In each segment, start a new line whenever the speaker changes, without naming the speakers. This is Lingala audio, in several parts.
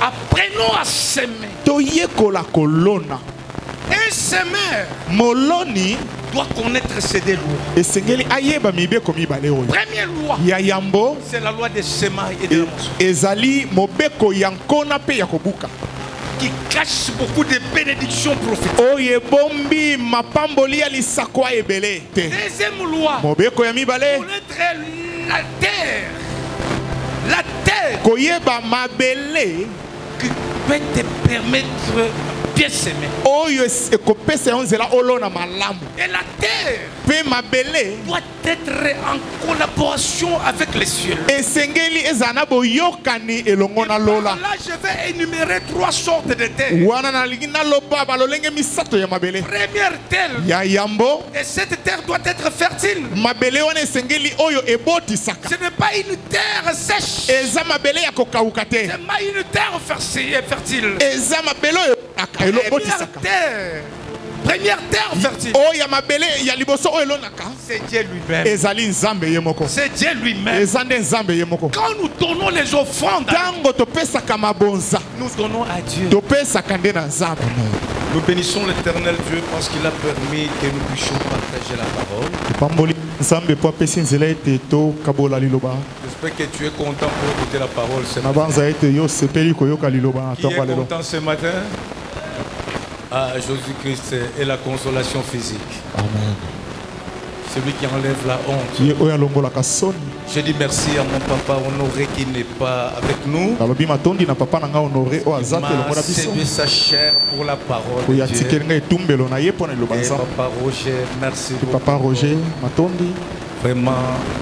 Apprenons à s'aimer.
toyekola kolona.
Un semeur
Moloni
doit connaître ses deux lois.
esengeli ayeba mibeko mibale oyo.
Première loi,
Ya yambo
c'est la loi des semailles et de la moisson,
ezali mobeko yankona pe yakobuka.
qui cache beaucoup de bénédictions prophétiques.
Oye bombi mapamboli ya lisakwa ebele te.
Deuxième loi,
Mobeko ya mibale
connaître la terre. La terre
koyeba mabele
qui peut te permettre de bien s'aimer.
oyo ekopesa yo nzela olona malamu.
Et la terre
Pe mabele
doit être en collaboration avec les cieux.
esengeli ezana boyokani elongo na lola.
Là, je vais énumérer 3 sortes de terre.
Wana nalingi naloba balolenge misato ya mabele.
Première terre,
Ya yambo
et cette terre doit être fertile.
mabele wana esengeli oyo ebotisaka.
Ce n'est pas une terre sèche.
Eza mabele ya kokauka te.
C'est pas une terre fertile.
Eza mabele oyo
Première
elobotisaka.
terre. Première terre fertile.
Oyo ya mabele ya liboso oyo elonaka.
C'est Dieu lui-même.
Ezali nzambe ye moko.
C'est Dieu lui-même.
Eza nde nzambe ye moko.
Quand nous donnons les offrandes,
Tango topesaka mabonza.
nous donnons à Dieu.
Topesaka nde na nzambe.
Nous bénissons l'Éternel Dieu parce qu'il a permis que nous puissions partager la parole.
Pamboli nzambe po apesi nzela ete tokabola liloba.
J'espère que tu es content pour écouter la parole ce
Na
matin.
banza ete yo sepeli koyoka liloba na
Qui est
ntongo lelo.
content ce matin? Ah, Jésus-Christ est la consolation physique.
Amen.
Celui qui enlève la honte.
Ye oyo alongolaka soni.
Je dis merci à mon papa Honoré qui n'est pas avec nous.
Nalobi matondi na papa na nga honoré o
Il
aza te
m'a
elongo na biso.
cédé sa chair pour la parole de
Oyo
Dieu.
atikeli nga etumbelo na ye mpo na liloba
Et
nzambe.
papa Roger, merci beaucoup.
Papa Roger matondi
Vraiment,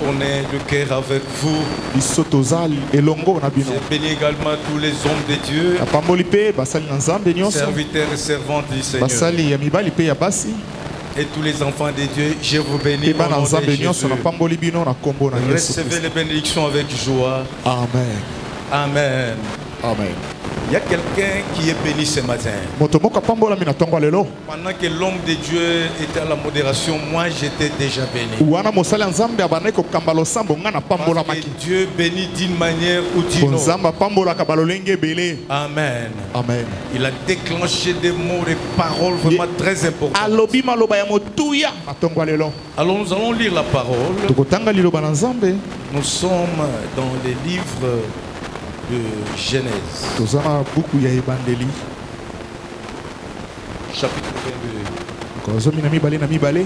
on est de cœur avec vous.
biso toza elongo na bino.
Je bénis également tous les hommes de Dieu,
Napamboli mpe basali na nzambe nyonso.
serviteurs et servantes du Seigneur.
Basali ya mibali mpe ya basi.
Et tous les enfants de Dieu, je vous bénis
Mpe
au
bana
nom de
nzambe nyonso
Jésus.
napamboli bino na kombo na Yesu
Recevez
Kristo.
les bénédictions avec joie.
Amen.
Amen.
Amen.
Il y a quelqu'un qui est béni ce matin.
Moto moko apambolami na ntongo ya lelo.
Pendant que l'homme de Dieu était à la modération, moi j'étais déjà béni.
Wana mosali ya nzambe abandaki kokamba losambo nga
Parce
napambolamaki.
que Dieu bénit d'une manière ou d'une autre.
Nzambe apambolaka balolenge ebele.
Amen.
Amen.
Il a déclenché des mots, des paroles vraiment très importantes.
Alobi maloba ya motuya na ntongo ya lelo.
Alors nous allons lire la parole.
Tokotanga liloba na nzambe.
Nous sommes dans les livres de Genèse,
Toza na buku ya ebandeli.
chapitre 22.
Kozomi na mibale na mibale.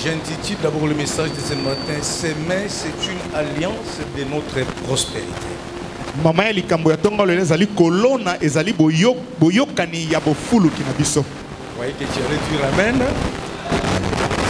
J'intitule d'abord le message de ce matin, s'aimer, c'est une alliance de notre prospérité.
Mama ya likambo ya ntongo lelo ezali kolona ezali boyokani ya bofuluki na biso.
Vous voyez que tu allais dire amen.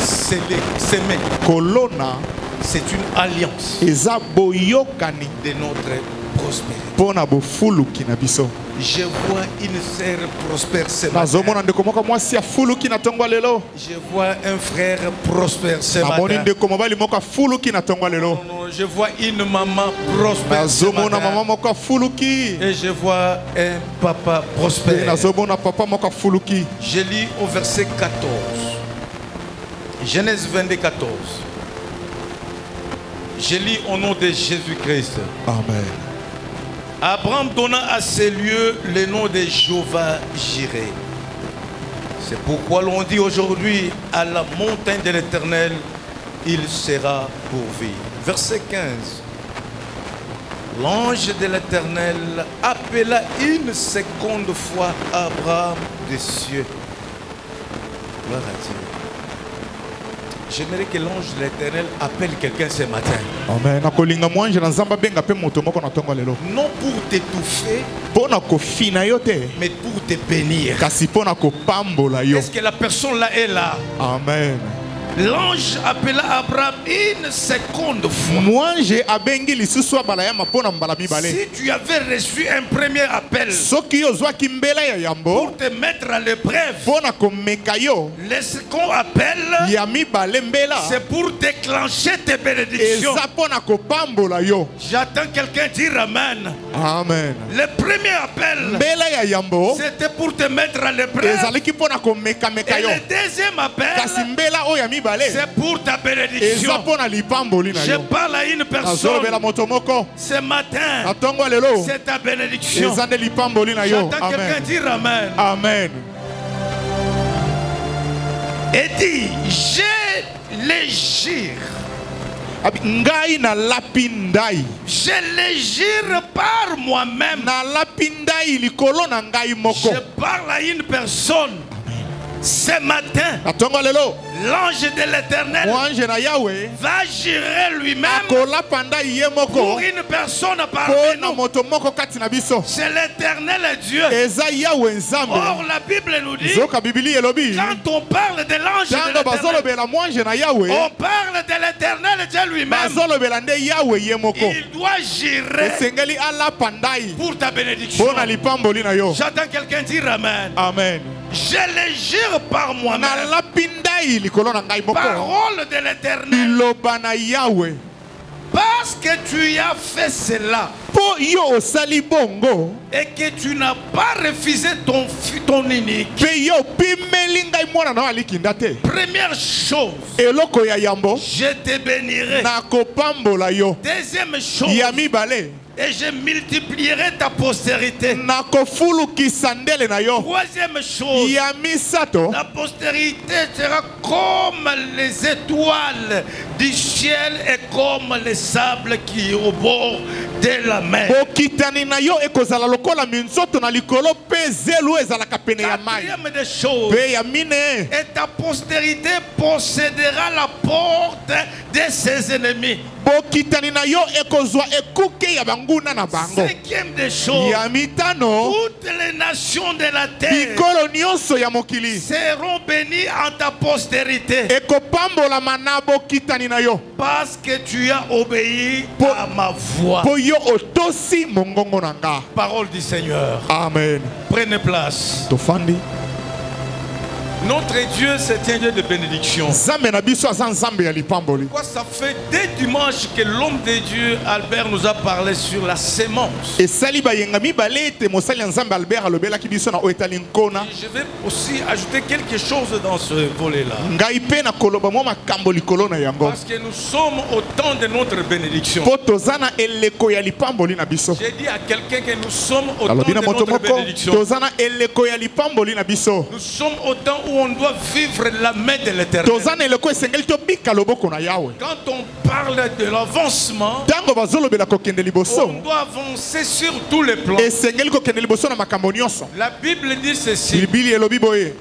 S'aimer,
Kolona
c'est une alliance
eza boyokani
de notre prospérité.
pona bofuluki na biso.
Je vois une sœur prospère ce matin.
Nazomona ndeko moko mwasi afuluki na ntongo lelo.
Je vois un frère prospère ce
Namoni
matin.
ndeko mobali moko afuluki na ntongo lelo.
Non, non, je vois une maman prospère ce
Nazomona mama
matin.
moko afuluki.
Et je vois un papa prospère.
Nazomona papa moko afuluki.
Je lis au verset 14. Genèse 22, 14. Je lis au nom de Jésus-Christ.
Amen.
Abraham donna à ces lieux le nom de Jéhovah Jireh. C'est pourquoi l'on dit aujourd'hui à la montagne de l'Éternel, il sera pourvu. Verset 15. L'ange de l'Éternel appela une seconde fois Abraham des cieux. Gloire à Dieu. J'aimerais que l'ange de l'Éternel appelle quelqu'un ce matin.
Amen. Nakolinga mwanje na nzamba benga pe moto moko na ntongo lelo.
Non pour t'étouffer,
Pona kofina yo te.
mais pour te bénir.
Kasi pona kopambola yo.
Est-ce que la personne là est là?
Amen.
L'ange appela Abraham une seconde fois.
Mwanje abengi lisusu abala ya mapona mbala mibale.
Si tu avais reçu un premier appel
Soki yo zwaki mbela ya yambo
pour te mettre à l'épreuve,
pona komeka yo
le second appel,
ya mibale mbela
c'est pour déclencher tes bénédictions.
eza pona kopambola yo.
J'attends quelqu'un dire Amen.
Amen.
Le premier appel,
Mbela ya yambo
c'était pour te mettre à l'épreuve.
ezalaki pona komeka meka
Et
yo.
le deuxième appel,
Kasi mbela oyo ya mibale mibale.
C'est pour ta bénédiction.
Eza pona lipamboli na
Je
yo.
parle à une personne
Azolobela moto moko.
ce matin.
Atongo lelo.
C'est ta bénédiction.
Eza nde lipamboli na yo.
J'entends quelqu'un
Amen.
dire Amen.
Amen.
Et dit, je les gire.
Ngai na lapindai.
Je les gire par moi-même.
Na lapindai likolo na ngai moko.
Je parle à une personne. Ce matin,
Atongo lelo.
l'ange de l'Éternel
Mwange na Yahweh.
va girer lui-même
Akola panda ye
pour
moko.
une personne parmi
Pona
nous.
moto moko kati na biso.
C'est l'Éternel Dieu.
Eza Yahweh nzambe.
Or, la Bible nous dit,
Zoka Bibili elobi.
quand on parle de l'ange de
Tango
l'Éternel,
bazolobela mwange na Yahweh.
on parle de l'Éternel Dieu lui-même.
Bazolobela nde Yahweh ye moko.
Il doit girer
Esengeli ala pandai.
pour ta bénédiction.
Pona lipamboli na yo.
J'entends quelqu'un dire Amen.
Amen.
Je les gire par
Na
moi-même.
lapindai likolo na ngai moko.
Parole de l'Éternel.
Iloba na Yahweh.
Parce que tu as fait cela
Po yo osali bongo.
et que tu n'as pas refusé ton unique.
Pe yo pimeli ngai mwana na alikinda te.
Première chose,
Eloko ya yambo.
je te bénirai.
Na kopambola yo.
Deuxième chose,
Ya mibale.
et je multiplierai ta postérité.
Na kofulukisa ndele na yo.
Troisième chose,
Ya misato.
la postérité sera comme les étoiles du ciel et comme les sables qui est au bord de la mer.
Bokitani na yo ekozala lokola minzoto na likolo pe zelu ezalaka pene ya mai.
Quatrième des choses,
Pe ya mine.
et ta postérité possédera la porte de ses ennemis.
Bokitani na yo ekozwa ekuke ya banguna na bango.
Cinquième des choses,
Ya mitano.
toutes les nations de la terre
Bikolo nyonso ya mokili.
seront bénies en ta postérité
Ekopambola mana bokitani na yo.
parce que tu as obéi à ma voix.
Po yo otosi mongongo na nga.
Parole du Seigneur.
Amen.
Prenez place.
Tofandi.
Notre Dieu, c'est un Dieu de bénédiction.
Zambe na biso aza nzambe ya lipamboli.
Pourquoi ça fait dès dimanche que l'homme de Dieu, Albert, nous a parlé sur la sémence.
Esali bayenga mibale te mosali ya nzambe Albert alobelaki biso na oyo etali nkona.
Je vais aussi ajouter quelque chose dans ce volet-là.
Ngai pe na koloba mwa makambo likolo na yango.
Parce que nous sommes au temps de notre bénédiction.
Po toza na eleko ya lipamboli na biso.
J'ai dit à quelqu'un que nous sommes au temps
Alobi
de
na moto
notre
moko
bénédiction.
toza na eleko ya lipamboli na biso.
Nous sommes au temps où on doit vivre la main de l'Éternel.
Toza na eleko esengeli tobika loboko na Yahweh.
Quand on parle de l'avancement,
Tango bazolobela kokende
on
liboso.
doit avancer sur tous les plans.
Esengeli kokende liboso na makambo nyonso.
La Bible dit ceci.
Bibili elobi boye.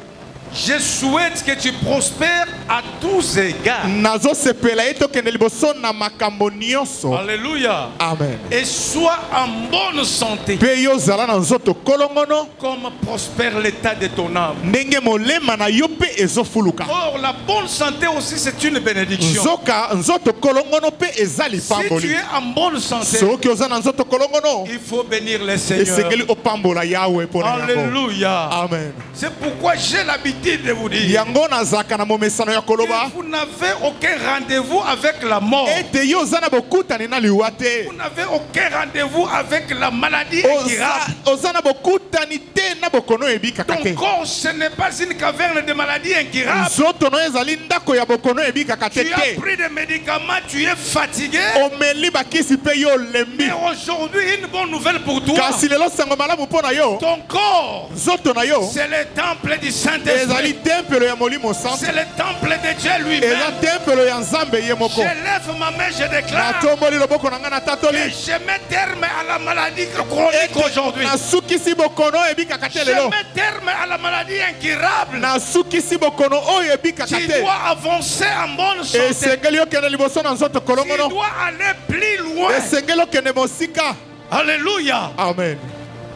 Je souhaite que tu prospères à tous égards.
Nazo sepela ye tokende liboso na makambo nyonso.
Alléluia.
Amen.
Et sois en bonne santé,
Pe yo zala na nzoto kolongono.
comme prospère l'état de ton âme.
Ndenge molema na yo pe ezofuluka.
Or, la bonne santé aussi, c'est une bénédiction.
Nzoka nzoto kolongono pe eza
Si tu
lipamboli.
es en bonne santé,
Soki oza na nzoto kolongono.
il faut bénir le Seigneur.
Esengeli opambola Yahweh pona yango.
Alléluia.
Amen.
C'est pourquoi j'ai l'habitude de vous dire
Yango nazaka na momesano ya koloba.
que vous n'avez aucun rendez-vous avec la mort.
Ete yo oza na bokutani na liwa te.
Vous n'avez aucun rendez-vous avec la maladie incurable.
Oza na bokutani te na bokono ebikaka
Ton
te.
corps, ce n'est pas une caverne de maladies incurables.
Nzoto no ezali ndako ya bokono ebikaka te
Tu as
te.
pris des médicaments, tu es fatigué.
Omeli bakisi pe yo lembi.
Mais aujourd'hui, une bonne nouvelle pour toi.
Kasi lelo sango malamu mpona yo.
Ton corps,
Nzoto na yo
c'est le temple du
ezali
Saint-Esprit.
tempelo ya molimo santo.
C'est le temple de Dieu
Eza
lui-même.
tempelo ya nzambe ye
Je
moko.
lève ma main, je déclare
Natomboli loboko na nga na
que
tatoli.
je mets terme à la maladie chronique aujourd'hui.
Nasukisi bokono ebikaka te
Je
lelo.
mets terme à la maladie incurable.
Nasukisi bokono oyo ebikaka
Tu
te.
dois avancer en bonne santé.
Esengeli okende liboso na nzoto
Tu
kolongono.
dois aller plus loin.
Esengeli okende mosika.
Alléluia.
Amen.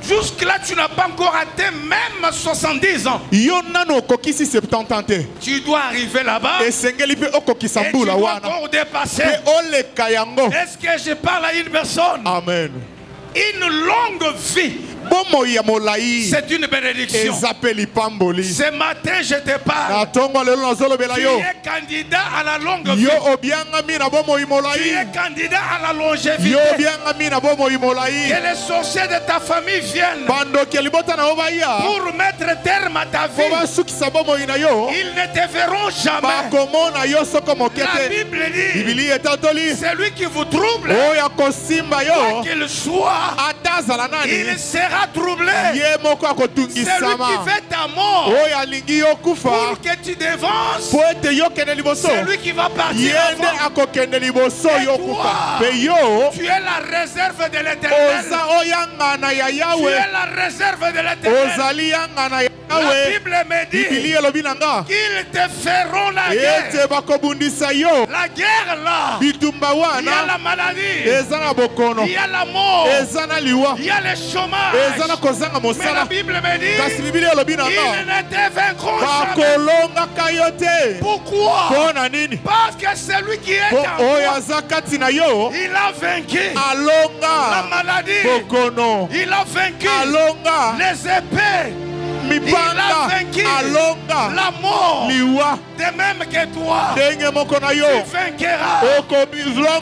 Jusque-là, tu n'as pas encore atteint même 70 ans.
Yo nano okokisi 70 ans te.
Tu dois arriver là-bas et
Esengeli pe okokisa
tu
mbula
dois
wana.
encore dépasser.
Pe oleka yango.
Est-ce que je parle à une personne?
Amen.
Une longue vie C'est une bénédiction. Ce matin, je te parle. Tu es candidat à la longue vie. Tu es candidat à la longévité. Que les sorciers de ta famille viennent pour mettre terme à ta vie. Ils ne te verront jamais. La Bible dit, celui qui vous trouble, quoi qu'il soit, il sera troublé. Celui qui fait ta mort pour que tu dévances, celui qui va partir avant. Et toi, tu es la réserve de l'Éternel. Tu es la réserve de l'Éternel. La Bible me dit qu'ils te feront la guerre. La guerre là, il y a la maladie, il y a la mort, il y a le chômage. Mais la Bible me dit qu'ils ne te vaincront jamais. Pourquoi? Parce que celui qui est en toi, il a vaincu la maladie, il a vaincu les épées, il a vaincu la mort. De même que toi, tu vaincras.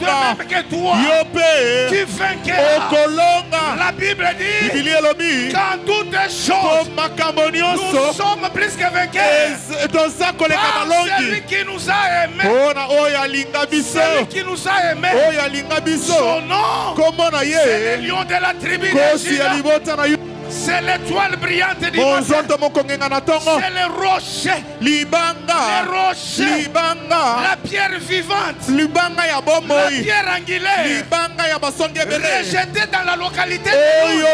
De même que toi, tu vaincras. La Bible dit qu'en toutes choses, nous sommes plus que vainqueurs par celui qui nous a aimés. Celui qui nous a aimés. Son nom, c'est le lion de la tribu de Juda. C'est l'étoile brillante du matin. C'est le rocher. Le rocher. La pierre vivante. La pierre angulaire. Rejetée dans la localité de Luz.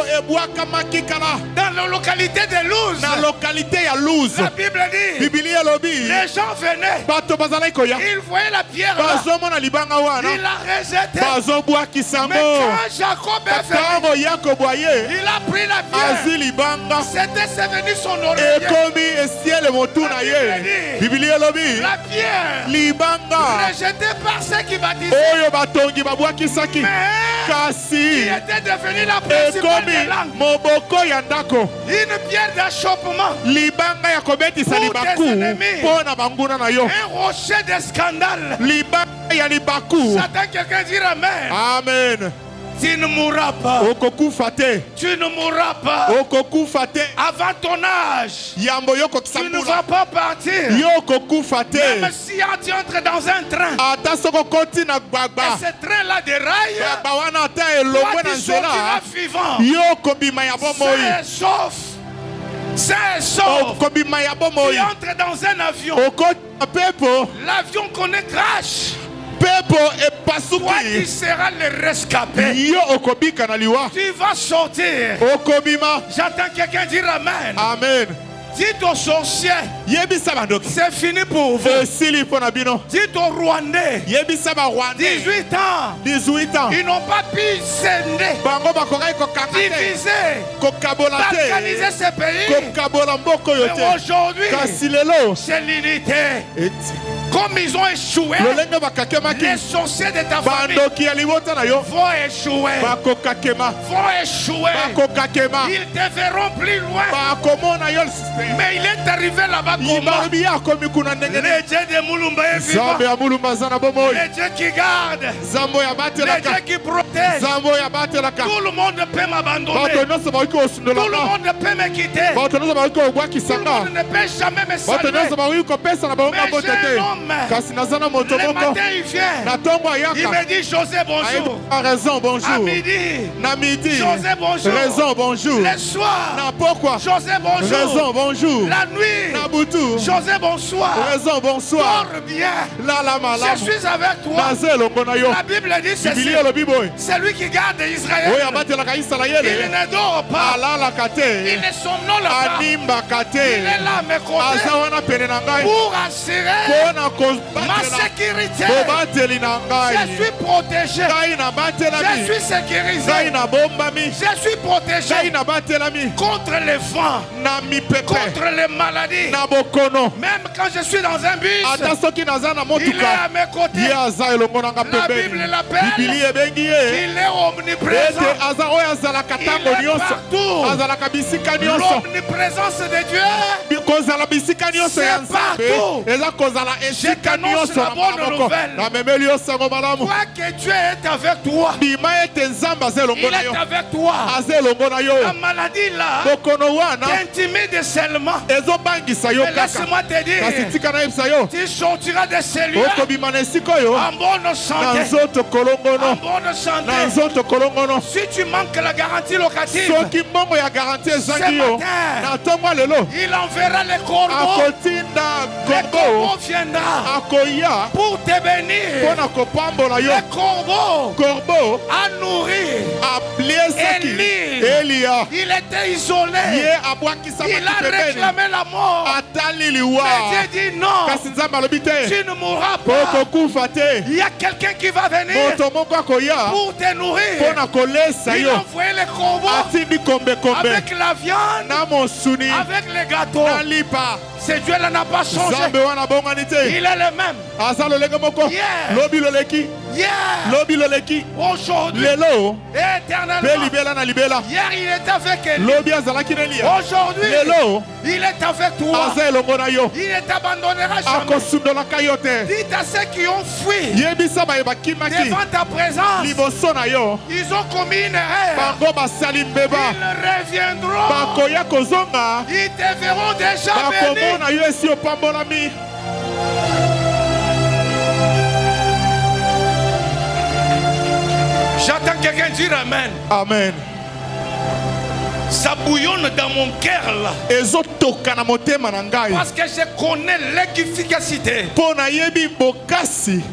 Dans la localité de Luz. La Bible dit, les gens venaient. Ils voyaient la pierre là. Il l'a rejetée. Mais quand Jacob est venu, il a pris la pierre. C'était venu son oreille. La pierre rejetée par ceux qui baptisaient, mais qui était devenue la principale des langues. Une pierre d'achoppement pour tes ennemis. Un rocher de scandale. J'attends quelqu'un dire Amen.
Amen.
Tu ne mourras pas. Tu ne mourras pas. Avant ton âge. Tu ne vas pas partir. Même si tu entres dans un train et ce train-là déraille, toi tu sortiras vivant. C'est sauf. Tu entres dans un avion. L'avion connaît crash. Toi tu seras le rescapé. Tu vas sortir. J'entends quelqu'un dire Amen.
Amen.
Dites aux sorciers, c'est fini pour vous. Dites aux Rwandais, 18 ans, ils n'ont pas pu scinder, diviser, balkaniser ce pays. Mais aujourd'hui, c'est l'unité. Comme ils ont échoué, les sorciers de ta famille vont échouer. Ils te verront plus loin. Mais il est arrivé là-bas comment? Les dieux de Mulumba est vivant. Les dieux qui gardent. Les dieux qui protègent. Tout le monde peut m'abandonner. Tout le monde peut me quitter. Tout le monde ne peut jamais me saluer. Mais j'ai un homme. Le matin il vient. Il me dit José bonjour. À midi. José bonjour. Le soir. José bonjour. La nuit. José bonsoir. Dors bien. Je suis avec toi. La Bible dit ceci. Celui qui garde Israël, il ne dort pas. Il ne somnole pas. Il est là à mes côtés pour assurer Ma sécurité. Je suis protégé. Je suis sécurisé. Je suis protégé contre les vents, contre les maladies. Même quand je suis dans un bus, il est à mes côtés. La Bible l'appelle. Il est omniprésent. Il est partout. L'omniprésence de Dieu, c'est partout. Je t'annonce la bonne nouvelle. Quoi que Dieu est avec toi, il est avec toi. La maladie là t'intimide seulement. Mais laisse-moi te dire, tu sortiras de celui-là en bonne santé. En bonne santé. Si tu manques la garantie locative, ce matin, il enverra les corbeaux. Les corbeaux viendront pour te bénir. Les corbeaux à nourrir. Élie, il était isolé. Il a réclamé la mort. Mais Dieu dit non. Tu ne mourras pas. Il y a quelqu'un qui va venir pour te nourrir. Il a envoyé les corbeaux avec la viande, avec les gâteaux. Ce Dieu-là n'a pas changé. Il est le même. Hier, aujourd'hui, éternellement. Hier, il était avec elle. Aujourd'hui, il est avec toi. Il ne t'abandonnera jamais. Dites à ceux qui ont fui devant ta présence, ils ont commis une erreur. Ils reviendront. Ils te verront déjà bénis. J'entends quelqu'un dire Amen.
Amen.
Ça bouillonne dans mon cœur là. Parce que je connais l'efficacité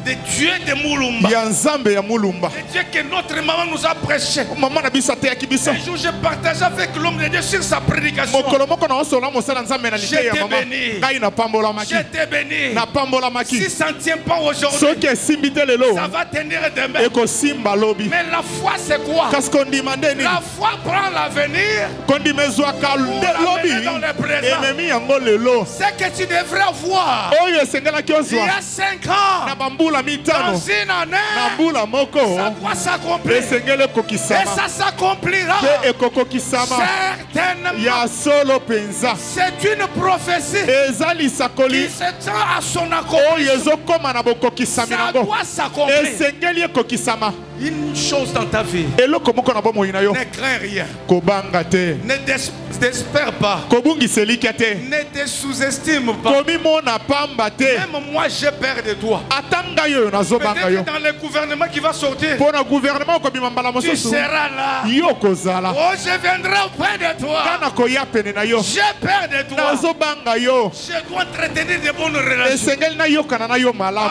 de Dieu de Mulumba. De Dieu que notre maman nous a prêché. Un jour je partageais avec l'homme de Dieu sur sa prédication. Je t'ai béni. Je t'ai béni. Si ça ne tient pas aujourd'hui, ça va tenir demain. Mais la foi c'est quoi? La foi prend l'avenir. Dans le ce que tu devrais voir il y a 5 ans, dans une année, ça doit s'accomplir. Et ça s'accomplira certainement. C'est une prophétie qui se tend à son accomplissement. Ça doit s'accomplir. Une chose dans ta vie, ne crains rien. Ne t'espère pas. Ne te sous-estime pas. Même moi j'ai peur de toi. Peut-être dans le gouvernement qui va sortir, tu seras là. Oh, je viendrai auprès de toi. J'ai peur de toi. Je dois entretenir de bonnes relations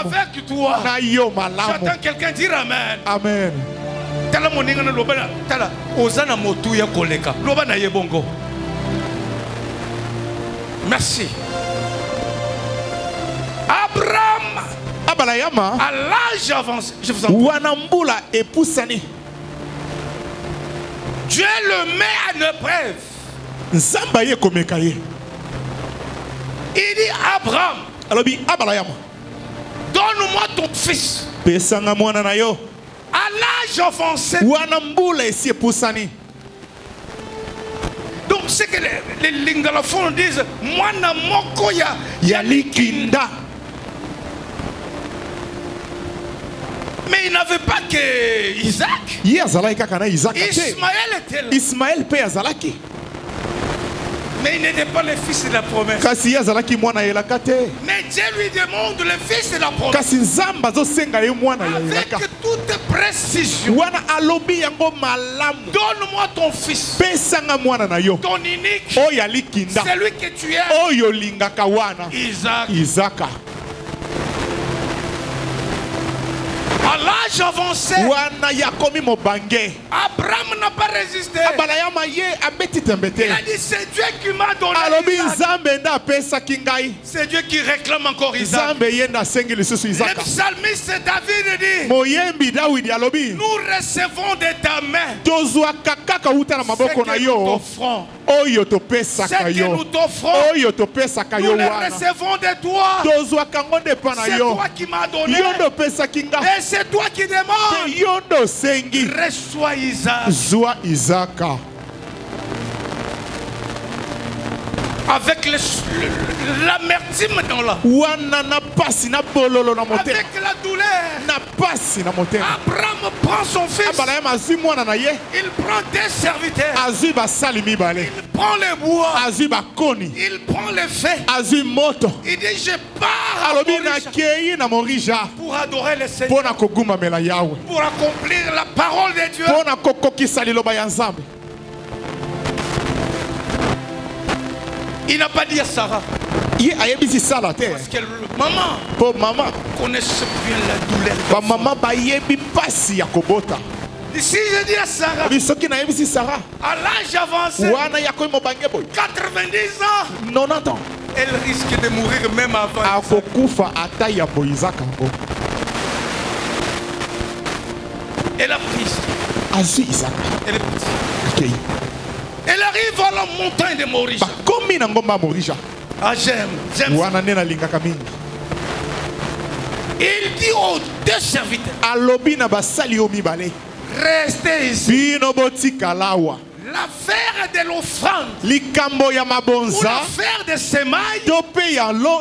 avec toi. J'entends quelqu'un dire Amen.
Amen.
Tala moninga na lobana tala ozana motu ya koleka lobana yebongo. Merci. Abraham à l'âge avancé, je vous en prie, Dieu le met à l'épreuve. Il dit Abraham, donne-moi ton fils. À l'âge avancé. Donc c'est que les lingalophones disent Mwana moko ya likinda. Mais il n'avait pas que Isaac. Ismaël était là. Mais il n'était pas le fils de la promesse. Mais Dieu lui demande le fils de la promesse. Avec toute précision. Donne-moi ton fils. Ton unique. Celui que tu aimes. Isaac. À l'âge avancé,
wana yakomi mobange
Abraham n'a pas résisté.
abalayama ye abeti tembete
Il a dit c'est Dieu qui m'a donné
alobi
Isaac.
nzambe nde apesaki ngai
C'est Dieu qui réclame encore Isaac.
nzambe ye nde asengi lisusu
Le
izaka
psalmiste David dit,
moyembi dawidi alobi
nous recevons de ta main
tozwaka kaka wuta na
ce
maboko na
que nous
yo
t'offrons.
oyo
Ce
topesaka
que
yo
nous t'offrons,
oyo topesaka
nous
yo
le
wana
recevons de toi.
tozwaka ngo nde epa na
C'est
yo
toi qui m'as donné.
yo nde opesaki nga
Et c'est toi qui demandes.
yo nde osengi
Reçois Isaac.
zwa izaka
Avec l'amertume dans la.
wana na pasi na bololo na motema
Avec la douleur.
na pasi na motema
Abraham prend son fils.
abalayama azwi mwana na ye
Il prend des serviteurs.
azwi basali mibale
Il prend le bois.
azwi bakoni
Il prend le feu.
azwi moto
Il dit je pars à
alobi
Morisha
nakei na morija
pour adorer le Seigneur.
mpo na kogumbamela yawe
Pour accomplir la parole de Dieu.
mpo na kokokisa liloba ya nzambe
Il n'a pas dit à Sarah.
ye ayebisi sala te
Parce que maman
mpo mama
connaissait bien la douleur.
bamama bayebi mpasi ya kobota
Si je dis à Sarah,
abi soki nayebisi sara
à l'âge avancé,
wana yakoyi mobange boye
90 ans,
90 ans
elle risque de mourir même avant.
akokufa ata ya boyizaka yango
Elle a pris.
azwi izaka
Elle est partie.
akei
Elle arrive à la montagne de Morisha.
bakomi na ngomba ya morija
Ah, j'aime.
wana nde nalingaka mingi
Il dit aux deux serviteurs,
alobi na basali yo mibale
restez ici.
bino botikala awa
L'affaire de l'offrande
likambo ya
ou
mabonza
l'affaire de semailles,
to mpe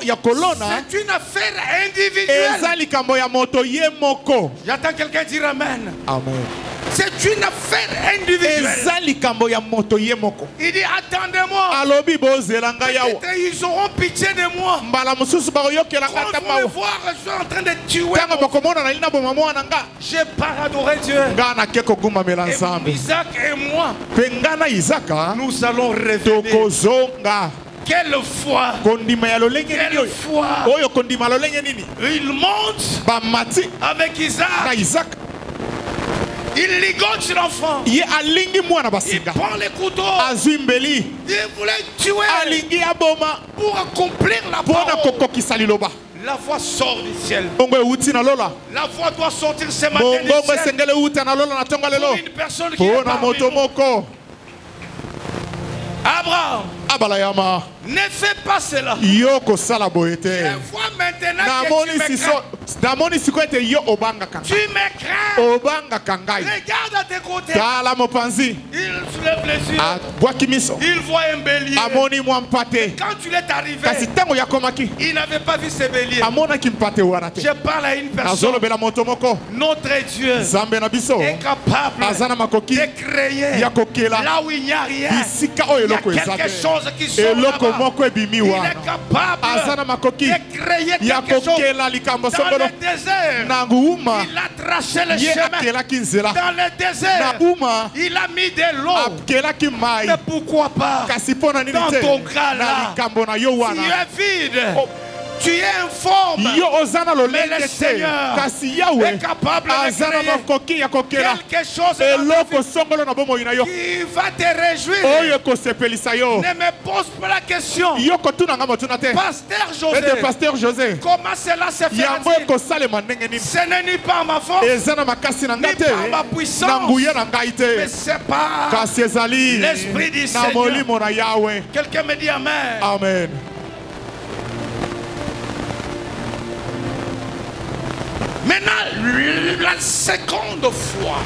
ya kolona
c'est une affaire individuelle.
eza likambo ya moto ye moko
J'attends quelqu'un dire Amen.
amen
C'est une affaire individuelle.
eza likambo ya moto ye moko
Il dit attendez-moi.
alobi bozela ngai awa
Peut-être ils auront pitié de moi.
mbala mosusu bakoyokela
Quand
ngai
vous
ata
me
mawa
voir, je suis en train de tuer.
ntango bakomona nali na boma mwana nga
Je pars adorer Dieu.
ngai nake kogumamela
Et
nzambe
Isaac et moi,
mpe ngai na izaka
nous allons revenir.
tokozonga
Quelle foi!
kondima ya lolenge nini
Quelle
oyo
foi!
oyo kondima ya lolenge nini
Il monte
bamati
avec
na
Isaac.
izaka
Il ligote l'enfant.
ye alingi mwana
Il
basinga
prend les couteaux.
azwi mbeli
Il voulait tuer
alingi aboma
pour accomplir la
mpo na
parole.
kokokisa liloba
La voix sort du ciel.
bongo euti na lola
La voix doit sortir ce matin du
mongongo
ciel.
esengeli euta na lola na ntongo lelo
Pour une personne qui est
mpo na
parmi
moto
nous.
moko
Abraham,
abalayama
ne fais pas cela.
yo kosala boye te
Je vois maintenant que tu me crains.
namoni sikoyo ete yo obangaka
Tu
ngai
me crains.
obangaka ngai
Regarde à tes côtés.
tala mopanzi
Il soulève les yeux.
abwaki miso
Il voit un bélier.
amoni mwa mpate
Quand tu l'es arrivé,
kasi ntango yakomaki
il n'avait pas vu ce bélier.
amonaki mpate wana te
Je parle à une personne.
nazolobela moto moko
Notre Dieu
nzambe na biso
est capable
aza na makoki
de créer
ya kokela
là où il n'y a rien.
bisika oyo
Il y a
eloko eza
quelque
te
chose qui sort
eloko
là-bas.
moko ebimi
Il
wana
est capable
aza na makoki
de créer
ya
quelque chose
kokela likambo
dans
songolo
le désert.
na nguma
Il a tracé le
ye
chemin
akelaki nzela
dans le
na
désert.
uma
Il a mis de l'eau.
akelaki mai
Mais pourquoi pas?
kasi mpo na nini
Dans
te
ton cas là,
na likambo na yo
tu
wana
es vide.
Oh.
Tu es informe.
yo oza na
Mais
lolenge
le
te
Seigneur
kasi yawe
est capable de
aza na
créer
makoki ya kokela
quelque chose dans ta
eloko
vie
songolo na bomoi na yo
qui va te réjouir.
oyo ekosepelisa yo
Ne me pose pas la question.
yo kotunanga motuna te
Pasteur
ete
José,
paster josé
comment cela se
yango
fait?
ekosalema ndenge nini
Ce n'est ni par ma force,
eza na makasi na ngai
ni
te
par ma
na
puissance,
nguya na ngai
mais
te
c'est par
kasi ezali
l'Esprit du
na
Seigneur.
molimo na yawe
Quelqu'un me dit Amen.
amen
Maintenant, la seconde fois,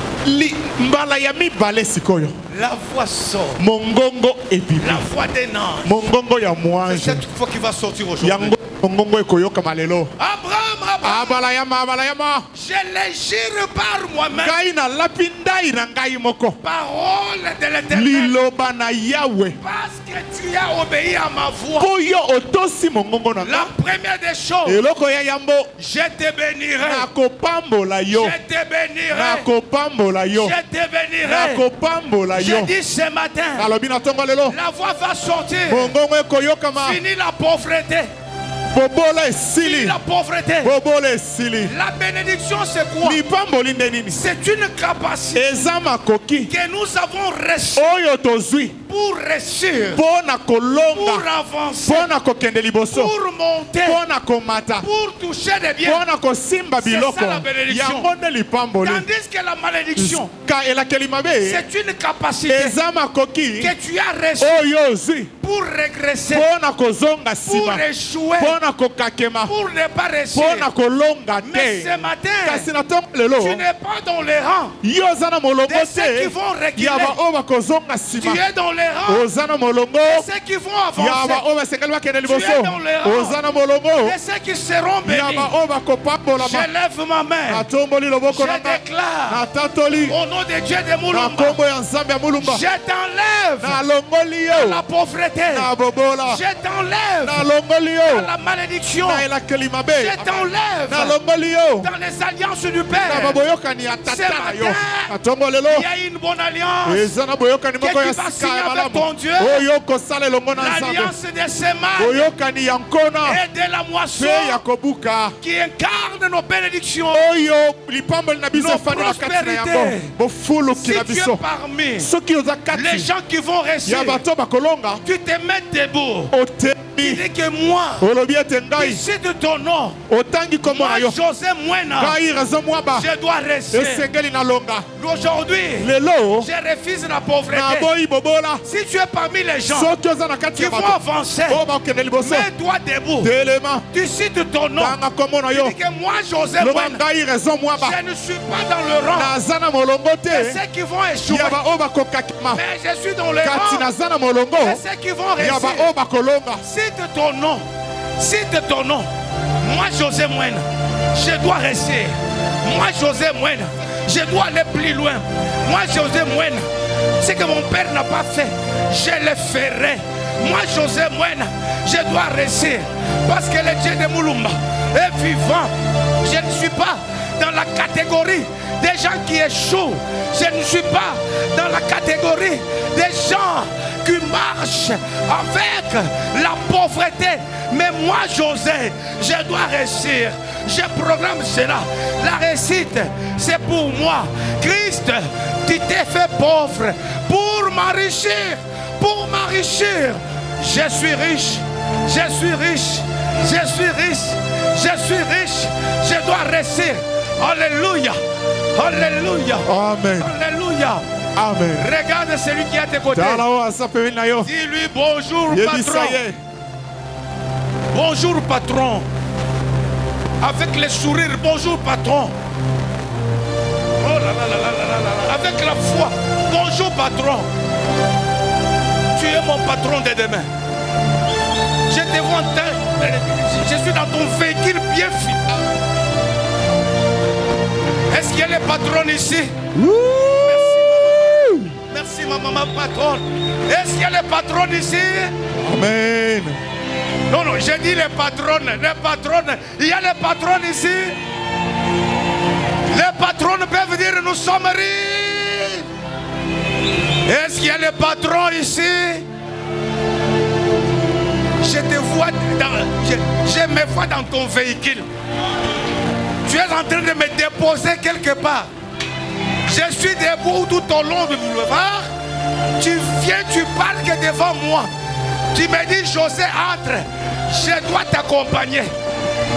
mbala ya mibale sikoyo
la voix sort.
mongongo ebimi
La voix d'un ange.
mongongo ya
C'est
mwange
cette fois qui va sortir aujourd'hui.
yango mongongo ekoyokama lelo
Abraham,
abalayama
je les jure par moi-même.
ngai nalapi ndai na ngai moko
Parole de l'Éternel.
liloba na yawe
Parce que tu as obéi à ma voix.
mpo yo otosi mongongo na
La
nga
première des choses,
eloko ya yambo
je te bénirai.
nakopambola yo
Je te bénirai.
nakopambola yo
Je te bénirai.
nakopambola
Je
yo
dis ce matin,
alobi na ntongo lelo
la voix va sortir.
mongongo ekoyokama
Fini la pauvreté.
bobola
Fini
esili
la pauvreté.
bobola esili
La bénédiction, c'est quoi?
lipamboli nde nini
C'est une capacité
eza makoki
que nous avons reçue
oyo tozwi
pour réussir,
mpo na
pour
kolonga
avancer,
mpo na kokende liboso
pour monter,
mpo na komata
pour toucher des biens.
mpo na kosimba biloko
ça la bénédiction.
yango nde lipamboli
Tandis que la malédiction,
ka elakeli mabe
c'est une capacité
eza makoki
que tu as reçue
oyo ozwi
pour régresser,
mpo na kozonga
pour
nsima
échouer,
mpo na kokakema
pour ne pas réussir.
mpo na kolonga
Mais
te
ce matin,
kasi na ntongo lelo
tu n'es pas dans les rangs
yo oza na molongo
de ceux qui
te
vont reculer.
ya baoyo bakozonga
Tu
nsima
es dans les rangs
oza na molongo
de ceux qui vont
ya
avancer,
baoyo basengeli bakende liboso
es dans les rangs.
oza na molongo
de ceux qui seront
ya
bénis.
baoyo bakopambolama
Je lève ma main.
natomboli loboko na
Je
nga
déclare
natatoli
au nom de Dieu de
na
Moulumba,
nkombo ya nzambe ya mulumba
je t'enlève
nalongoli
la
yo
pauvreté.
na bobola
Je t'enlève
nalongoli yo
la malédiction.
na elakeli mabe
Je t'enlève
nalongoli yo
dans les alliances du
na
Père.
baboyokani ya tata na yo na ntongo lelo
Il y a une bonne alliance.
eza na boyokani moko ya
tu vas
sika
signer
ya
avec
malamu
ton Dieu.
oyo kosala elongo na nzambe
L'alliance des semaines
boyokani ya nkona
et de la moisson
mpe ya kobuka
qui incarne nos bénédictions.
oyo lipamboli na biso
Nos
efandi na kati na yango
prospérités.
bofuluki
Si
na
tu es
biso
parmi
soki oza
les
kati
gens qui vont réussir,
ya bato bakolonga
tu te mets debout. Tu
otemi
dis que moi,
olobi ete ngai
ici de ton nom,
otangi kombo
moi
na yo
José Mwena,
ngai raison mwaba
je dois réussir.
esengeli nalonga
Aujourd'hui,
lelo
je refuse la pauvreté.
naboyi bobola
Si tu es parmi les gens
soki oza na kati
qui
ya
vont
bato
avancer,
oyo bakokende liboso
mets-toi debout.
telema
Tu cites ton nom.
tanga kombo na
Tu
yo
dis que moi, José
loba
Mwena,
ngai raison mwaba
je ne suis pas dans le rang
naza na molongo
de
te
ceux qui vont échouer.
ya baoyo bakokakima
Mais je suis dans le
kati
rang
naza na molongo
de ceux qui vont
ya
réussir.
baoyo bakolonga
Cite ton nom. Cite ton nom. Moi, José Mwena, je dois rester. Moi, José Mwena, je dois aller plus loin. Moi, José Mwena, ce que mon père n'a pas fait, je le ferai. Moi, José Mwena, je dois rester. Parce que le Dieu de Moulumba est vivant. Je ne suis pas dans la catégorie des gens qui échouent. Je ne suis pas dans la catégorie des gens qui marchent avec la pauvreté. Mais moi, José, je dois réussir. Je programme cela. La réussite, c'est pour moi. Christ, tu t'es fait pauvre pour m'enrichir. Pour m'enrichir. Je suis riche. Je suis riche. Je suis riche. Je suis riche. Je dois réussir. Alléluia. Alléluia.
amen
Alléluia.
amen
Regarde celui qui est à tes côtés.
tala oyo aza pembeni na yo
Dis-lui bonjour,
yebisa
patron.
ye
Bonjour, patron. Avec le sourire, bonjour, patron. Oh là là là là là là là. Avec la foi, bonjour, patron. Tu es mon patron de demain. Je te vois en train. Je suis dans ton véhicule bien fit. Est-ce qu'il y a les patrons ici? Merci, ma maman patronne. Est-ce qu'il y a les patrons ici?
amen
Non, non, j'ai dit les patronnes. Les patronnes. Il y a les patronnes ici. Les patronnes peuvent dire nous sommes riches. Est-ce qu'il y a les patrons ici? Je te vois je me vois dans ton véhicule. Tu es en train de me déposer quelque part. Je suis debout tout au long du boulevard. Tu viens, tu parles que devant moi. Tu me dis, José, entre. Je dois t'accompagner.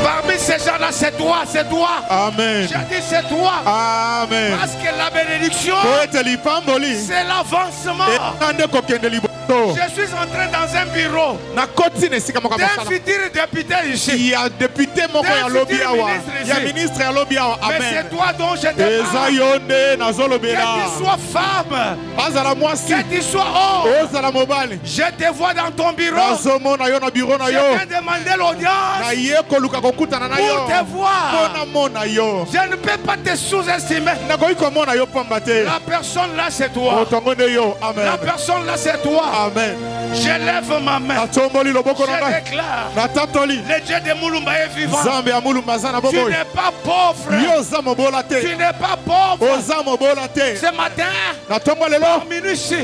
Parmi ces gens-là, c'est toi, c'est toi.
amen
Je dis, c'est toi.
amen
Parce que la bénédiction,
po ete lipamboli
c'est l'avancement.
eza nde kokende liboso
Je suis entré dans un bureau
nakoti na esika moko ya
d'un
mosala
futur député ici.
ya député moko ya lobi awa ya ministre ya lobi awa
Mais
amen
c'est toi dont je te
eza
parle.
yo nde
Que
nazolobela
tu sois femme,
azala mwasi
que tu sois homme.
ozala mobali
Je te vois dans ton bureau.
nazomona yo na biro na
Je
yo
viens demander l'audience
naye koluka kokutana na yo
pour te voir.
mpona mona yo
Je ne peux pas te sous-estimer.
nakoki komona yo pamba te
La personne là, c'est toi.
moto yango nde yo amen
La personne là, c'est toi.
amen
Je lève ma main.
natomboli loboko na
Je
ngai
déclare.
natatoli
Le Dieu de Moulumba est vivant.
nzambe ya mulumba aza na
Tu
boboyi
n'es pas pauvre.
yo oza mobola
Tu
te
n'es pas pauvre.
oza mobola te
Ce matin,
na ntongo lelo
parmi nous ici,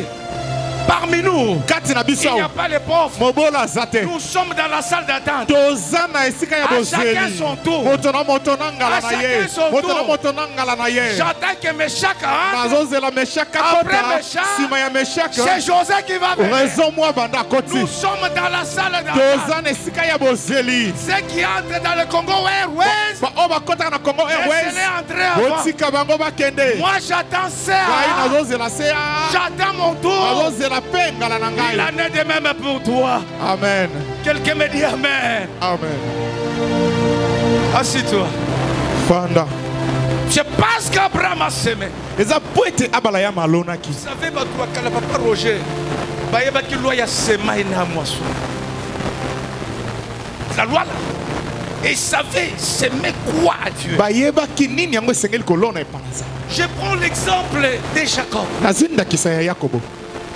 Parmi nous,
kati na biso
il n'y a pas les pauvres.
mobola zate
Nous sommes dans la salle d'attente.
tozana esika ya
À chacun
bozeli
son tour.
moto na moto na ngala
À
na
chacun
ye
son
moto na
tour.
moto na ngala na ye
J'attends que Meshach entre.
nazozela meshaka
Après
kota
Meshach,
nsima ya
C'est
meshaka
José qui va venir.
raison mwa banda koti
Nous sommes dans la salle d'attente.
tozana esika ya bozeli
Ceux qui entrent dans le Congo Airways,
oyo bakotaka na congo airways
laissez-les entrer avant.
botika bango bakende
Moi j'attends
ngai
ça.
nazozela se
J'attends mon tour.
nazozela mpe ngala na
Il
ngai
en est de même pour toi.
amen
Quelqu'un me dit Amen.
amen
Assis-toi.
fanda
C'est parce qu'Abraham a semé.
eza po ete abala ya malonaki
Vous savez, papa Roger, bayebaki loi ya sema ina moisson. La loi là. Et il savait semer quoi à Dieu.
bayebaki nini yango esengeli kolona epanza
Je prends l'exemple de Jacob.
nazwi ndakisa ya yakobo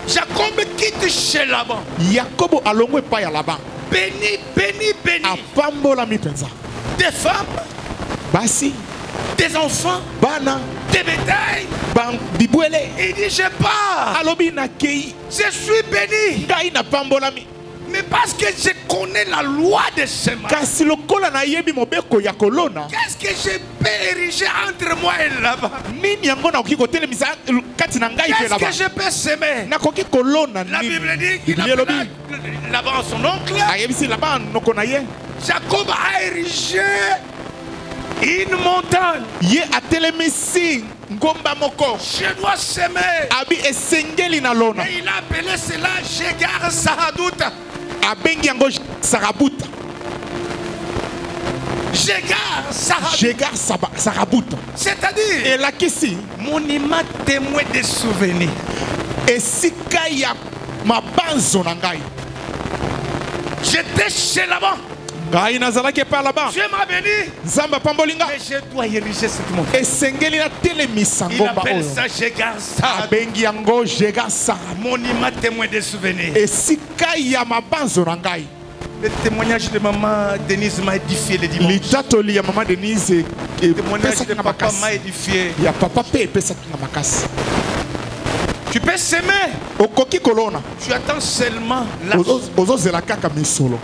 Jacob quitte chez Laban.
yakobo alongo epai ya laban
Béni, béni, béni.
apambolami mpenza
Des femmes,
basi
des enfants,
bana
des bétails.
bibwele
Il dit je pars.
alobi nakei
Je suis béni.
ngai napambolami
Mais parce que je connais la loi de Shema.
kasi lokola nayebi mobeko ya kolona
Qu'est-ce que je peux ériger entre moi et Laban?
nini yango nakoki kotelemisa kati na ngai mpe
Qu'est-ce que
laban
je peux semer?
nakoki kolona
La
nini
Bible dit qu'il
Biblia elobi
appela Laban son oncle.
ayebisi laban noko na ye
Jacob a érigé une montagne.
ye atelemisi ngomba moko
Je dois semer.
abi esengeli na lona
Et il a appelé cela Jégar Sahadout.
abengi yango sarabuta
Jégar Sahadout.
jegar sarabuta
C'est-à-dire
elakisi
monument témoin des souvenirs.
esika ya mabanzo na ngai
J'étais chez Laban.
ngai nazalaki epai laban
Dieu m'a béni.
nzambe apamboli nga
Mais je dois ériger cette montagne.
esengeli natelemisa
Il
ngomba
appelle
oyo
ça Jégar Sahadout.
abengi yango jegar sarabuta
Monument témoin des souvenirs.
esika ya mabanzo na ngai
Le témoignage de maman Denise m'a édifié le dimanche.
litatoli ya mama denise
Le témoignage
epesaki
de
nga
papa m'a
makasi
édifié.
ya papa mpe epesaki nga makasi
Tu peux s'aimer.
okoki kolona
Tu attends seulement la...
ozozela kaka misolo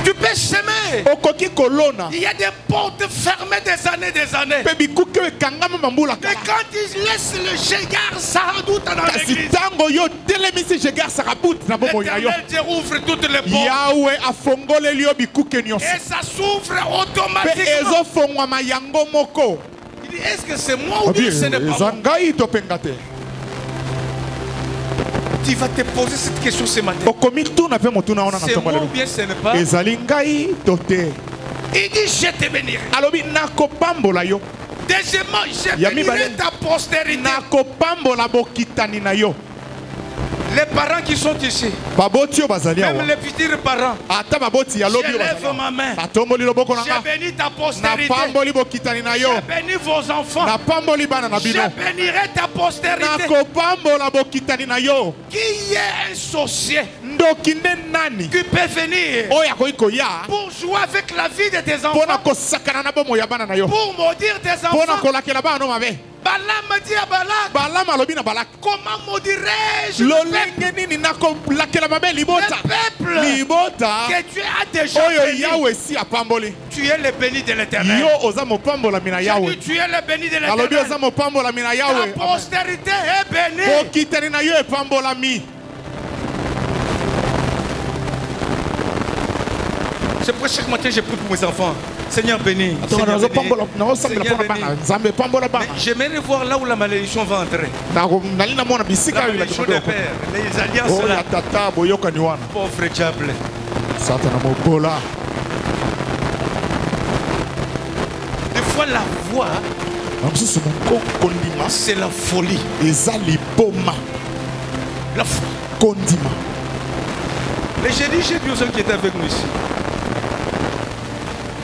Tu peux s'aimer.
okoki kolona
Il y a des portes fermées des années.
mpe bikuke oyo ekangama mambula
Mais
kala
quand ils laissent le Jégar Sahadout dans
kasi
l'église,
ntango yo telemisi jegar sarabut na bomoi na yo
l'Éternel Dieu ouvre toutes les portes.
yawe afongoleli yo bikuke nyonso
Et ça s'ouvre
mpe
automatiquement.
ezofongwama yango moko
Il dit, est-ce que c'est moi ou bien ce n'est pas
eza
moi?
ngai to mpenga te
Tu vas te poser cette question ce matin.
okomi tuna mpe motuna wana na
C'est
ntongo
moi ou
lelo
bien ce n'est pas?
ezali ngai to te
Il dit, je te bénirai.
alobi nakopambola yo
Deuxièmement, je
Yami
bénirai
Bale.
ta postérité.
nakopambola bokitani na yo
Les parents qui sont ici,
baboti oyo bazali
même
awa
les petits parents,
ata baboti ya lobi oyo
j'élève
bazali
ma main.
natomboli loboko na
J'ai
nga
béni ta postérité.
napamboli bokitani na yo
J'ai béni vos enfants.
napamboli bana na
Je
bino
bénirai ta postérité.
nakopambola bokitani na yo
Qui est un sorcier
ndoki nde nani
qui peut venir
oyo akoki koya
pour jouer avec la vie de tes
mpona
enfants,
kosakana na bomoi ya bana na yo
pour maudire tes
mpona
enfants?
kolakela bana no mabe
Balaam dit à Balak,
balama alobi na balaki
comment maudirais-je le peuple,
lolenge nini nakolakela mabe libota
le peuple
libota
que Dieu a déjà
oyo
béni?
yawe esi apamboli
Tu es le béni de l'Éternel.
yo oza mopambolami na
J'ai
yawe
dit, tu es le béni de
alobi oza
l'Éternel.
mopambolami na
Ta
yawe
postérité est bénie.
bokitani na yo epambolami
C'est pour chaque matin je prie pour mes enfants. Seigneur béni.
Atonga
Seigneur
nazopambola
béni.
nazosambela
Seigneur
mpona bana
béni.
nzambe epambola
Mais
bana
j'aimerais voir là où la malédiction va entrer.
nali namona bisika
La
oyo
malédiction des pères, les alliances
oyo
là.
ya tata boyokani wana
Pauvre diable.
satana mobola
Des fois la voix,
na mosusu kondima
c'est la folie.
eza liboma
La foi.
kondima
Mais j'ai dit, j'ai deux hommes qui étaient avec nous ici.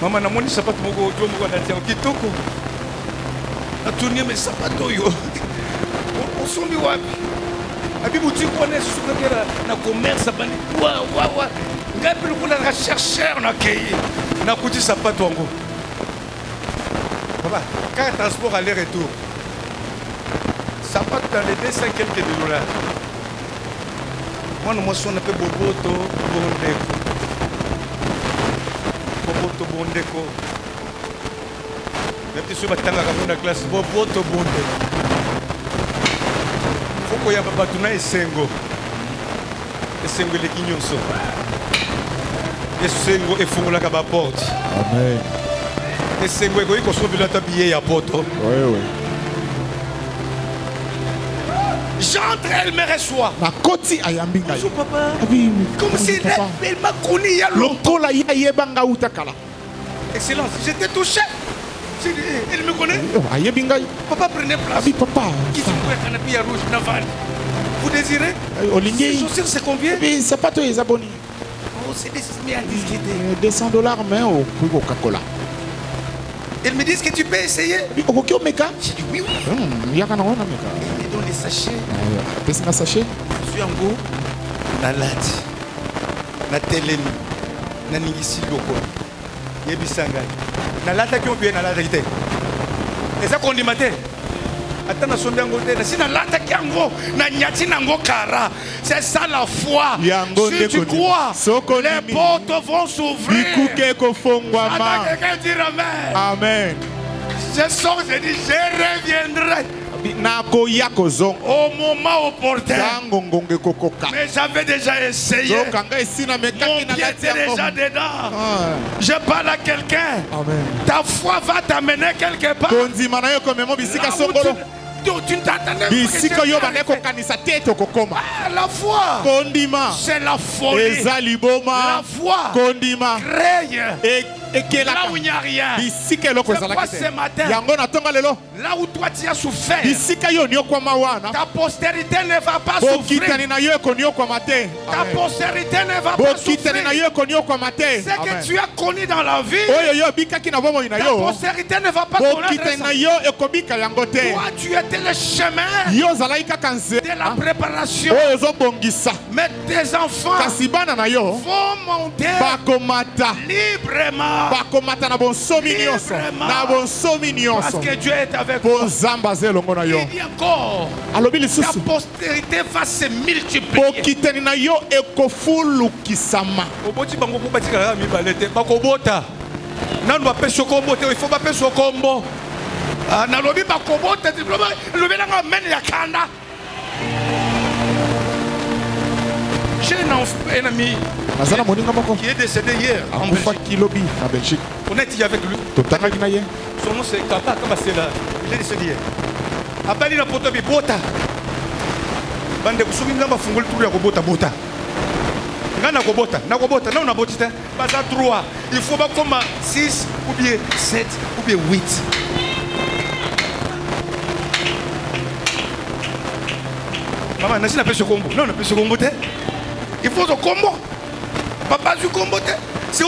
Maman, n'a moni sapato moko jo moko na tia kitoko. Na tourner mes sapato yo. On sombi wapi? Abi boutique on est sur na commerce bani. Wa. Ngapi lokula na chercheur na kei. Na kuti sapato ngo. Papa, quand transport aller-retour. Sapato dans les 200 quelques $. Moi, moi, on appelle Boboto Bondeko. Boboto Bondeko. Même si je suis dans la classe, Boboto Bondeko. Il faut qu'il y ait un batuna et Sengo. Et Sengo les Kinyonso. Et Sengo et Fongo la porte.
Amen.
Et Sengo et Koso de la tablier à porte.
Oui, oui.
J'entre, elle me reçoit.
Na koti ayambi ngai.
Bonjour papa.
Oui,
comme si elle m'a connu il y a longtemps.
Lokola ya yebanga utakala.
Excellence, j'étais touché. Elle me connaît.
Ayebi ngai.
Papa prenez place.
Abi papa.
Qui sont prêts à canapé rouge naval. Vous désirez?
Olingi.
Ces chaussures c'est combien?
Oui, c'est pas toi les abonnés.
Oh, c'est des à discuter.
$200 mais au Coca-Cola.
Ils me disent que tu peux essayer.
J'ai dit
oui, oui.
Il y a un meka.
Ils me donnent les sachets.
Qu'est-ce que sachet?
Je suis en go. Na lati. Na telemi. Na ningisi loko. Yebisanga. Na lata qui ont bien na lata kité. Et ça qu'on dit matin. Attends, na sombi en côté. Si na lata qui en gros. Na nyati na ngo kara. C'est ça la foi. Si tu crois, les portes vont s'ouvrir. Attends, quelqu'un dit amen.
Amen.
Je sors, je dis, je reviendrai. Au moment opportun. Mais j'avais déjà essayé. Mon pied était déjà dedans. Je parle à quelqu'un. Ta foi va t'amener quelque part. Tu ne t'attendais pas. La foi, c'est la folie. La foi crée là où il n'y a rien. C'est pourquoi ce matin, là où toi tu as souffert, ta postérité ne va pas souffrir. Ta postérité ne va pas souffrir. Ce que tu as connu dans la vie, ta postérité ne va pas connaître. Toi tu étais le chemin de la préparation. Mais tes enfants vont monter librement. Parce que Dieu est avec toi. Il dit encore, ta postérité va se multiplier. J'ai un ami qui est décédé hier en Belgique. On est ici avec lui. Son nom c'est Kapa Kabasela. Il est décédé hier. Après il a porté des bota. Bande kusumi ngamba funguli tout ya kobota bota. Ngana kobota, na kobota, na on a botité. Pas à 3. Il faut pas comme 6 ou bien 7 ou bien 8. Maman, n'a pas ce combo. Non, n'a pas ce combo. Il faut ce combo. Papa du combo. C'est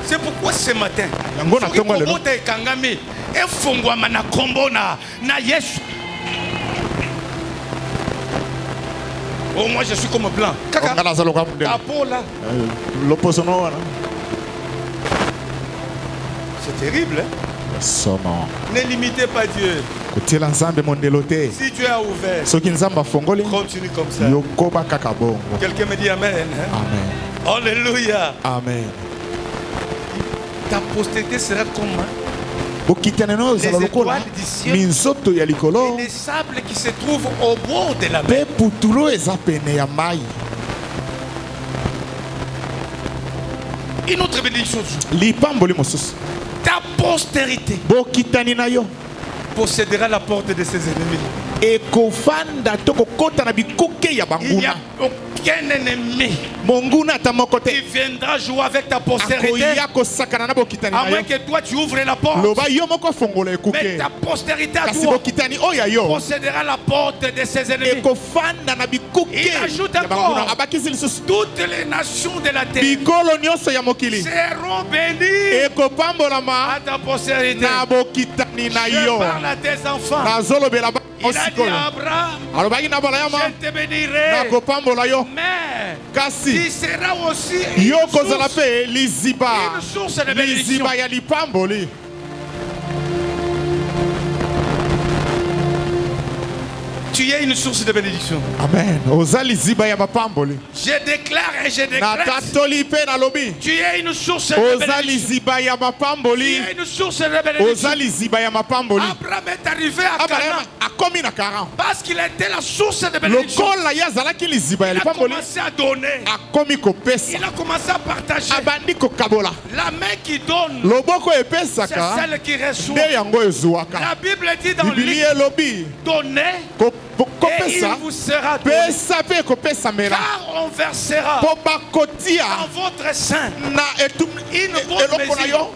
c'est pourquoi ce matin oh, moi je suis comme blanc. C'est terrible, hein? Ne limitez pas Dieu. Si Dieu a ouvert, continue comme ça. Quelqu'un me dit amen. Hein? Amen. Alléluia.
Amen.
Ta postérité sera comme les étoiles du ciel et les sables qui se trouvent au bord de la mer. Une autre bénédiction. Ta postérité possédera la porte de ses ennemis. Il n'y a aucun ennemi qui viendra jouer avec ta postérité, à moins que toi tu ouvres la porte. Mais ta postérité à toi possédera la porte de ses ennemis. Il ajoute encore, toutes les nations de la terre seront bénies à ta postérité. Je parle à tes enfants. Il a dit à Abraham, je te bénirai, mais il sera aussi une source de bénédiction. es une source de bénédiction.
Amen. Ozali ziba ya mapamboli.
Je déclare et je
Na
décrète.
katoli pe na lobi.
Tu es une source de
Ozali
bénédiction.
ziba ya
Tu
mapamboli.
es une source de bénédiction.
Ozali ziba ya mapamboli.
Abraham est arrivé à
Abraham
Canaan
akomi na Karan.
parce qu'il était la source de bénédiction.
Lokola ya zalaki li ziba ya
Il a
lipamboli.
commencé à donner.
Akomi kopesa.
Il a commencé à partager.
Abandi kokabola.
La main qui donne,
Loboko
c'est
epesaka.
celle qui reçoit.
Nde yango ezuaka.
La Bible dit dans
Bibili
Luc,
elobi.
donnez et il
Kopesa.
vous sera donné.
Pesa pe kopesa mela.
Car on versera
Po bakotia
dans votre sein
na etum
une bonne
eloko na yo.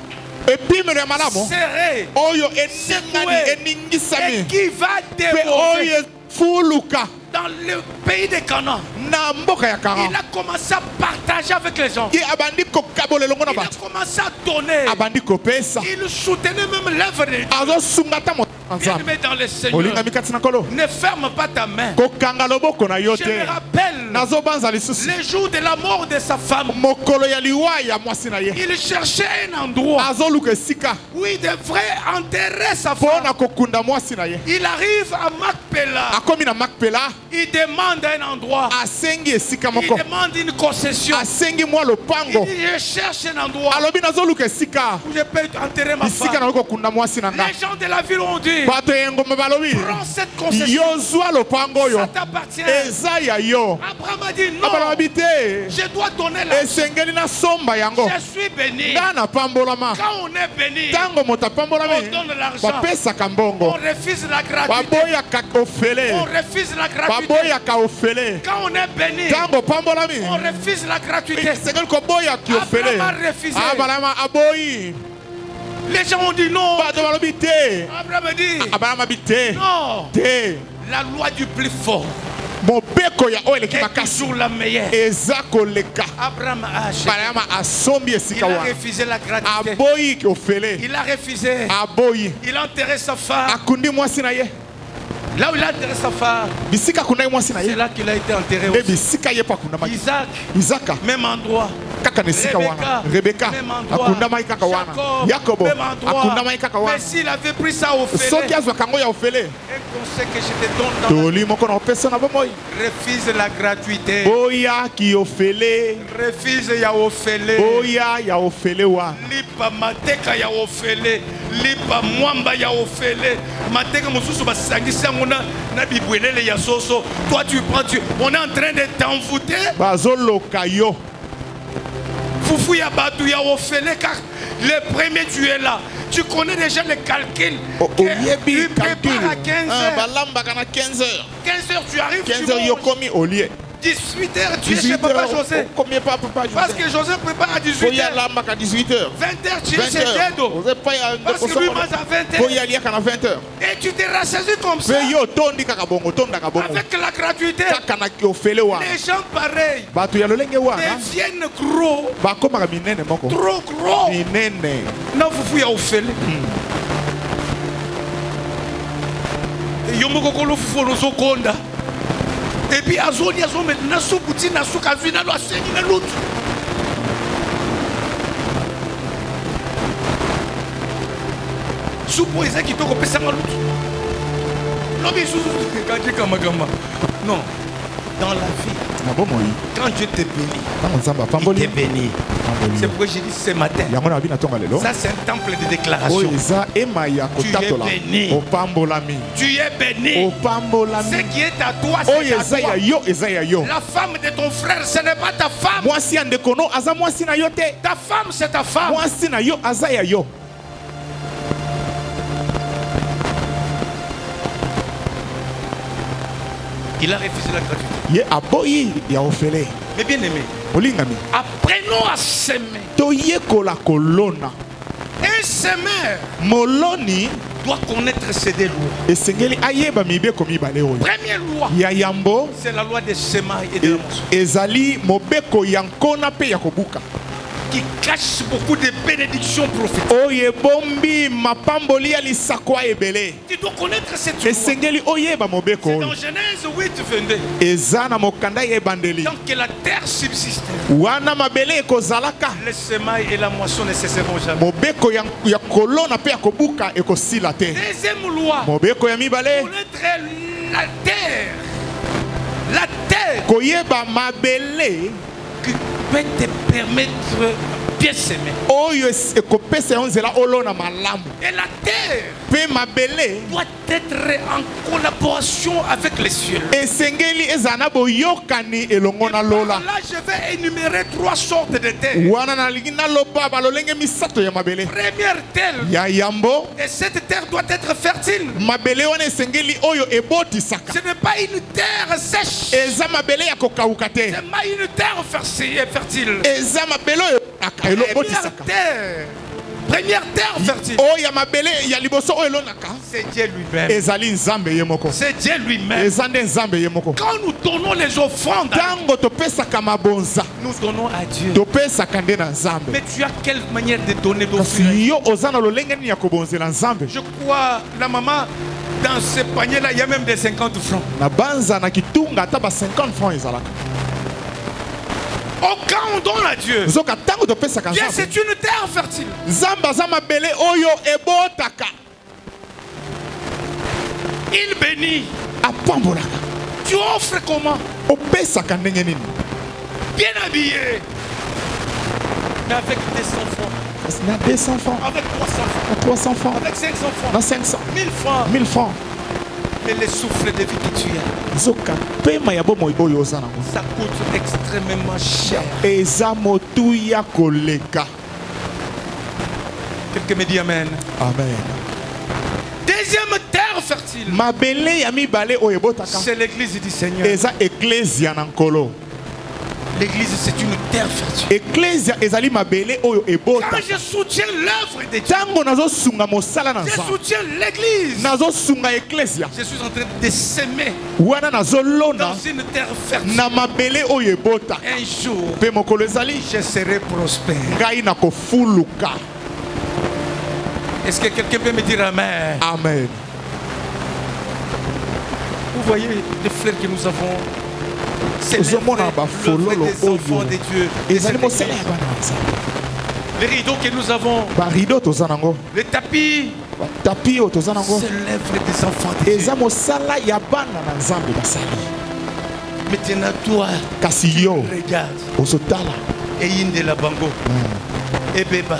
Epimelo ya malamu.
serrée
Oyo eningani
et
eningisami.
qui va
Pe
déborder
oyo fuluka
dans le pays de Canaan.
na mboka ya Karan.
Il a commencé à partager avec les gens.
Ki abandi kokabola elongo na
Il a
bato.
commencé à donner.
Abandi kopesa.
Il soutenait même l'œuvre de Dieu.
Azosunga ta moto
Bien
nzambe.
aimé dans le Seigneur.
Olinga mikati na kolo.
Ne ferme pas ta main.
Kokanga loboko na yo
Je
te.
me rappelle
Nazobanza lisusu.
le jour de la mort de sa femme.
Mokolo ya liwa ya mwasi na ye.
Il cherchait un endroit
Azoluka esika.
où il devrait enterrer sa
Pona
femme.
kokunda mwasi na ye.
Il arrive à Macpéla.
Akomi na Makpela.
Il demande un endroit.
Asengi esika
Il
moko.
demande une concession.
Asengi mwa
Il
lopango.
dit, je cherche un endroit
Alobi nazoluka esika.
où je peux enterrer ma
Bisika
femme.
na kokunda mwasi na nga.
Les gens de la ville ont dit,
Bato engoma balobi.
prends cette concession.
Yo zwa lopango yo.
Ça t'appartient.
Eza ya yo.
Abraham a dit non.
Abalobi te.
Je dois donner la.
Esengeli na somba yango.
Je suis béni.
Nga na pambolama.
Quand on est béni,
Tango moto apambolami.
on donne l'argent.
Bapesaka
On
mbongo.
refuse la gratuité.
Baboyaka ofele.
On refuse la gratuité.
Baboyaka ofele.
Quand on est béni,
Tango pambolami.
on refuse la gratuité.
Esengeli koboyaki ofele.
Abraham a refusé.
Abalama aboyi.
Les gens ont dit non.
Bato balobi te.
Abraham a dit
Abalama bi te.
non.
Te.
La loi du plus fort
Mobeko ya oyo eleki
est
makasi.
toujours la meilleure.
Eza koleka.
Abraham a acheté.
Balama asombi
Il
esika
a
wana.
refusé la gratuité.
Aboyi ki ofele.
Il a refusé.
Aboyi.
Il a enterré sa femme.
Akundi mwasi na ye.
Là où il a enterré sa femme,
Bisika kunai mwasi na
c'est
ye.
là qu'il a été enterré
Nde
aussi.
bisika ye pa kundamaki.
Isaac,
Isaka.
même endroit.
Kaka na esika wana. Rebeka.
même endroit.
Akundamaki kaka wana.
Jacob,
Yakobo.
même endroit.
Akundamaki kaka wana.
Mais s'il avait pris ça au
Soki
fait,
azwaka yango ya ofele.
un conseil que je te donne dans la
Toli moko na opesa na bomoi.
refuse la gratuité.
Boya ki ofele.
Refuse ya ofele.
Boya ya ofele wana.
Lipa mateka ya ofele. Lipa mwamba ya ofele. Mateka mosusu basangisi yango na bibwelele ya soso. Toi tu prends, on est en train de t'envoûter.
Bazoloka yo.
Foufou ya batu ya ofele car le premier tu es là. Tu connais déjà les calculs.
Oyebi
Tu prépares à 15 heures.
balambaka na 15 heures.
15 heures tu arrives,
15
tu
heures yo
manges.
komi olie.
18 heures tu es chez Papa José.
Combien pas papa José?
Parce que José prépare à 18
Foya
heures.
lambaka 18 heures.
20 heures tu es
20
chez
heures.
Dedo.
Vous êtes pas à
Parce que lui mange à 20 heures.
Foya liaka na 20 heures.
Et tu t'es rassasié comme ça.
Pe yo tondi kaka bongo, tondaka bongo.
Avec la gratuité.
Kaka na ki ofele wana.
Les gens pareils
Bato ya lolenge wana.
deviennent gros.
Bakomaka minene moko.
Trop gros.
Minene.
Non, vous ya ofele. Yomoko kolo fufu lozo konda. Et puis azoni maintenant souputi na suka vina lo asengi na lutu. Soupo eza kitoko pesa na lutu. Lobi susu kati kama. Non. Dans la vie,
Na bomoi.
quand Dieu te bénit,
Tango nzamba
il te
pamboli.
bénit. C'est pourquoi j'ai dit ce matin.
Yango na bina tonga lelo.
Ça c'est un temple de déclaration.
Oyo eza ema ya kotatola.
Tu es béni.
Opambolami.
Tu es béni.
Opambolami.
Ce qui est à toi, c'est
Oyo
à
eza
toi.
ya yo, eza ya yo.
La femme de ton frère, ce n'est pas ta femme.
Mwasi ya ndeko no aza mwasi na yo te.
Ta femme, c'est ta femme.
Mwasi na yo aza ya yo.
Il a refusé la gratuité.
Ye aboyi ya ofele.
Mais bien aimé,
Olingami.
apprenons à s'aimer.
Toyekola kolona.
Un semeur
Moloni
doit connaître ses deux lois.
esengeli ayeba mibeko mibale oyo.
Première loi,
Ya yambo
c'est la loi des semailles et de la moisson,
ezali mobeko ya nkona pe ya kobuka.
qui cache beaucoup de bénédictions prophétiques.
Oye bombi mapamboli ya lisakwa ebele.
Tu dois connaître cette loi.
Esengeli oyeba mobeko
C'est
oyo.
dans Genèse 8, 22.
Eza na mokanda ya ebandeli.
Tant que la terre subsiste,
Wana mabele ekozalaka.
les semailles et la moisson ne cesseront jamais.
Mobeko ya kolona pe ya kobuka ekosila te.
Deuxième loi,
Mobeko ya mibale
connaître la terre. La terre
koyeba mabele
qui peut te permettre bien s'aimer.
oyo ekopesa yo nzela olona malamu.
Et la terre
Pe mabele
doit être en collaboration avec les cieux.
esengeli ezana boyokani elongo na lola.
Là, je vais énumérer 3 sortes de terre.
Wana nalingi naloba balolenge misato ya mabele.
Première terre,
Ya yambo
et cette terre doit être fertile.
mabele wana esengeli oyo ebotisaka.
Ce n'est pas une terre sèche.
Eza mabele ya kokauka te.
C'est pas une terre fertile.
Eza mabele oyo elobotisaka.
Première terre fertile.
Oyo ya mabele ya liboso oyo elonaka.
C'est Dieu lui-même.
Ezali nzambe ye moko.
C'est Dieu lui-même.
Eza nde nzambe ye moko.
Quand nous donnons les offrandes,
Tango topesaka mabonza.
nous donnons à Dieu.
Topesaka nde na nzambe.
Mais tu as quelle manière de donner
Kasi
d'offrande?
yo oza na lolenge nini ya kobonzela nzambe.
Je crois, la maman, dans ce panier-là, il y a même des 50 francs.
Na banza na kitunga ata ba 50 francs ezalaka.
Oh, quand on donne à Dieu,
Zoka tango topesaka
Dieu,
nzambe.
c'est une terre fertile.
Nzambe aza mabele oyo ebotaka.
Il bénit.
Apambolaka.
Tu offres comment?
Opesaka ndenge nini.
Bien habillé. Mais avec 200 francs.
Kasi na 200 francs.
Avec 300 francs.
Na 300 francs.
Avec 500 francs.
Na 500.
1000 francs.
1000 francs.
Mais les souffles de vie que tu as,
Zoka pema ya bomoi oyo oza nango.
ça coûte extrêmement cher.
Eza motuya koleka.
Quelqu'un me dit Amen.
Amen.
Deuxième terre fertile,
Mabele ya mibale oyo ebotaka.
c'est l'église du Seigneur.
Eza ecclesia na nkolo.
L'église, c'est une terre fertile.
Ecclesia ezali mabele oyo
Quand
ebotaka.
je soutiens l'œuvre de Dieu,
Tango nazosunga mosala na
je
nzambe.
soutiens l'église.
Nazosunga ecclesia.
Je suis en train de s'aimer
Wana nazolona
dans une terre fertile.
na mabele oyo ebotaka.
Un jour,
Pe mokolo ezali
je serai prospère.
ngai nakofuluka.
Est-ce que quelqu'un peut me dire Amen?
Amen.
Vous voyez les fleurs que nous avons. C'est
Ozomona
l'œuvre
bafololo
des enfants
oyo.
de Dieu.
Ezali mosala ya bana na nzambe.
Les rideaux que nous avons,
Barido toza nango.
les tapis,
Tapi oyo toza nango.
c'est l'œuvre des enfants de Dieu.
Eza mosala ya bana na nzambe basali.
Maintenant, toi,
Kasi yo
regarde.
ozotala.
Et Inde la bango. Et Beba.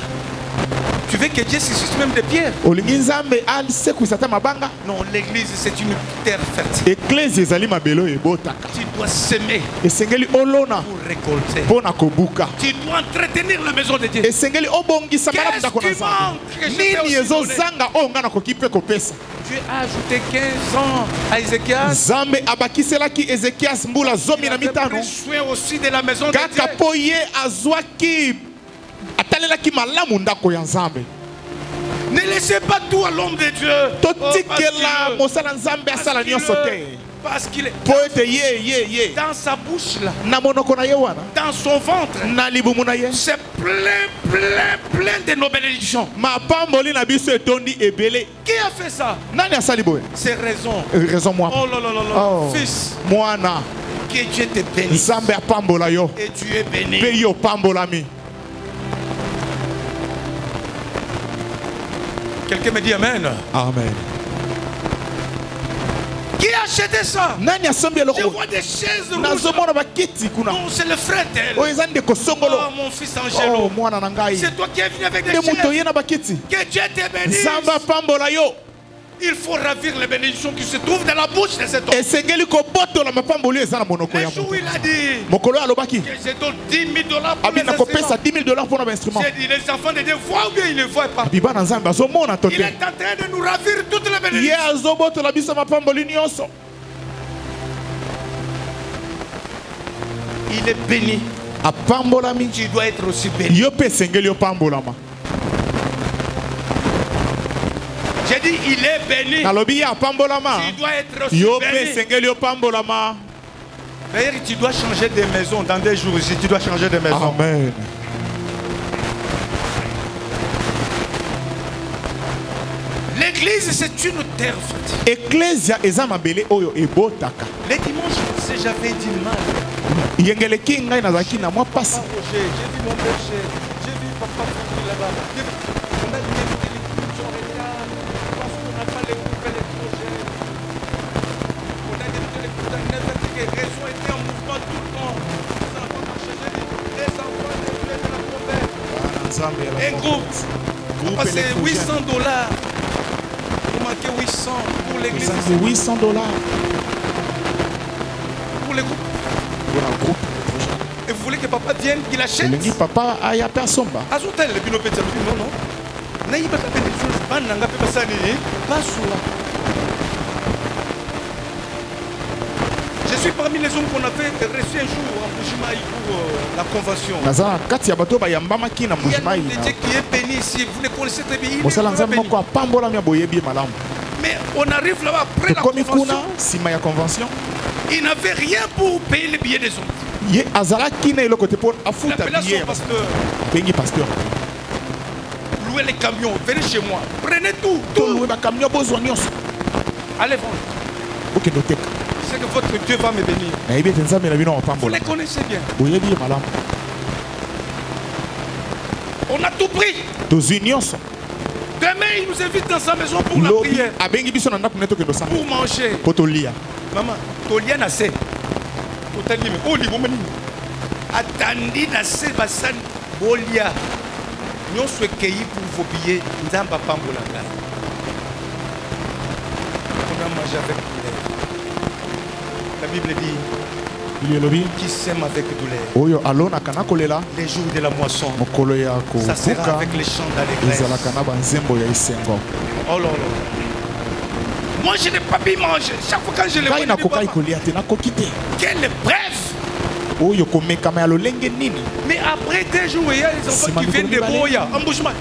Tu veux que Dieu suscite même des pierres?
Olingi nzambe asekwisa ta mabanga.
Non, l'église, c'est une terre fertile.
Ecclesia ezali mabele oyo ebotaka.
Tu dois semer
Esengeli olona
pour récolter.
mpona kobuka.
Tu dois entretenir la maison de Dieu.
Esengeli obongisa malamu ndako na
Qu'est-ce qui
nzambe.
manque que je t'ai
Nini
aussi donné?
ezozanga oyo nga nakoki mpe kopesa.
Dieu a ajouté 15 ans à Ézéchias.
Nzambe abakiselaki Ezekias mbula
Il
15
avait pris soin aussi de la maison de
kaka
Dieu.
mpo ye azwaki atalelaki malamu ndako ya nzambe.
Ne laissez pas tout à l'homme de Dieu.
Totikela mosala nzambe asala nyonso te.
Parce qu'il est
Po ete ye
dans sa bouche là,
na monoko na ye wana
dans son ventre,
na libumu na ye
c'est plein de nos bénédictions.
mapamboli na biso etondi ebele.
Qui a fait ça?
Nani asali boye?
C'est raison.
Raison moi.
Oh là là là là.
Oh.
Fils,
Mwana
que Dieu te bénisse.
nzambe apambola yo
Et tu es béni.
mpe yo pambolami.
Quelqu'un me dit Amen.
Amen.
Qui a acheté ça?
Nani asombi
Je
eloko?
vois des chaises rouges.
Nazomona bakiti kuna.
Non, c'est le frère d'elle.
Oyo eza ndeko
Oh,
songolo.
mon fils
Oh
Angelo.
mwana na ngai.
C'est toi qui es venu avec des
Nde moto
chaises.
ye na bakiti.
Que Dieu te bénisse.
Nzambe apambola yo.
Il faut ravir les bénédictions qui se trouvent dans la bouche de cet homme.
Esengeli kobotola mapamboli eza na monoko
Le
ya
jour où
moto.
il a dit
Mokolo alobaki
que je donne 10 000 $ pour les
abina kopesa
instruments.
10 000 $ mpona bainstrument.
J'ai dit les enfants de Dieu voient ou bien ils ne voient pas.
Biba na nzambe azomona to
Il
te.
est en train de nous ravir toutes les
Ye
bénédictions.
azobotola biso mapamboli nyonso.
Il est béni.
Apambolami.
Tu dois être aussi béni.
Yo pe esengeli opambolama.
J'ai dit il est béni.
Nalobi ye apambolama.
Tu dois être aussi
Yo pe
béni.
esengeli opambolama.
D'ailleurs, tu dois changer de maison dans des jours ici. Tu dois changer de maison.
Amen.
L'église, c'est une terre fertile.
Ecclesia eza mabele oyo ebotaka.
Les dimanches, c'est j'avais dit mal.
Yengeleki ngai nazalaki na mwa pasi.
Papa Roger, j'ai vu mon berger, j'ai vu papa Fouki là-bas. On a dit que les coups sont regards parce qu'on n'a pas les coupes électrogènes. Un groupe.
Groupe
Parce que
électrogène.
$800. Vous manquez 800 pour l'église.
C'est $800
Pour les groupes.
pour un groupe.
Et vous voulez que papa vienne, qu'il achète?
Elengi papa aya pe asomba.
Azotel le bino peta non non. Naïba ka des choses bananga pe basani pas soula. Je suis parmi les hommes qu'on avait reçu un jour en Bujimaï pour la convention.
Naza kati ya bato bayambamaki na
Il y a un
Mbujimayi.
homme de Dieu qui est béni ici, vous le connaissez très bien. Il est
Mosala
vraiment
nzambe
béni.
moko apambola mi boyebi malamu.
Mais on arrive là-bas après la
Komi kuna
convention.
sima ya convention.
Il n'avait rien pour payer les billets des autres.
Ye azalaki na eloko te pour
Il
afuta
appela
billet.
son pasteur.
Bengi pasteur.
Louez les camions, venez chez moi. Prenez tout,
To
tout.
loué ba camion bozwa nyonso.
Allez vendre.
Oke doteka.
C'est que votre Dieu va me bénir.
Na yebi te nzambe na bino
Vous
apambola.
les connaissez bien.
Boyebi ye malamu.
On a tout pris.
Tozwi nyonso.
Demain, il nous invite dans sa maison pour la
Lobi
prière.
abengi biso na ndako neto ke dosanga.
Pour manger.
Po tolia.
Maman, tolia na se. Totali me. Oli bomani. Atandi na se basani bolia. Nyonso ekei pour vos billets. Nzamba pambola ngai. On a mangé avec douleur. La Bible dit
Il lobi.
qui sème avec douleur.
Oyo alona kana kolela.
Les jours de la moisson.
Mokolo ya
Ça sera
kobuka.
avec les chants d'allégresse.
Ezalaka na banzembo ya isengo.
Oh là là. Moi je n'ai pas pu manger. Chaque fois quand je le vois,
Kai
je
na
dis,
kokai
papa,
kolia te na kokite.
quelle épreuve.
Oyo komekama ya lolenge nini.
Mais après 2 jours, il y a les enfants qui viennent de Boya, en Bushman.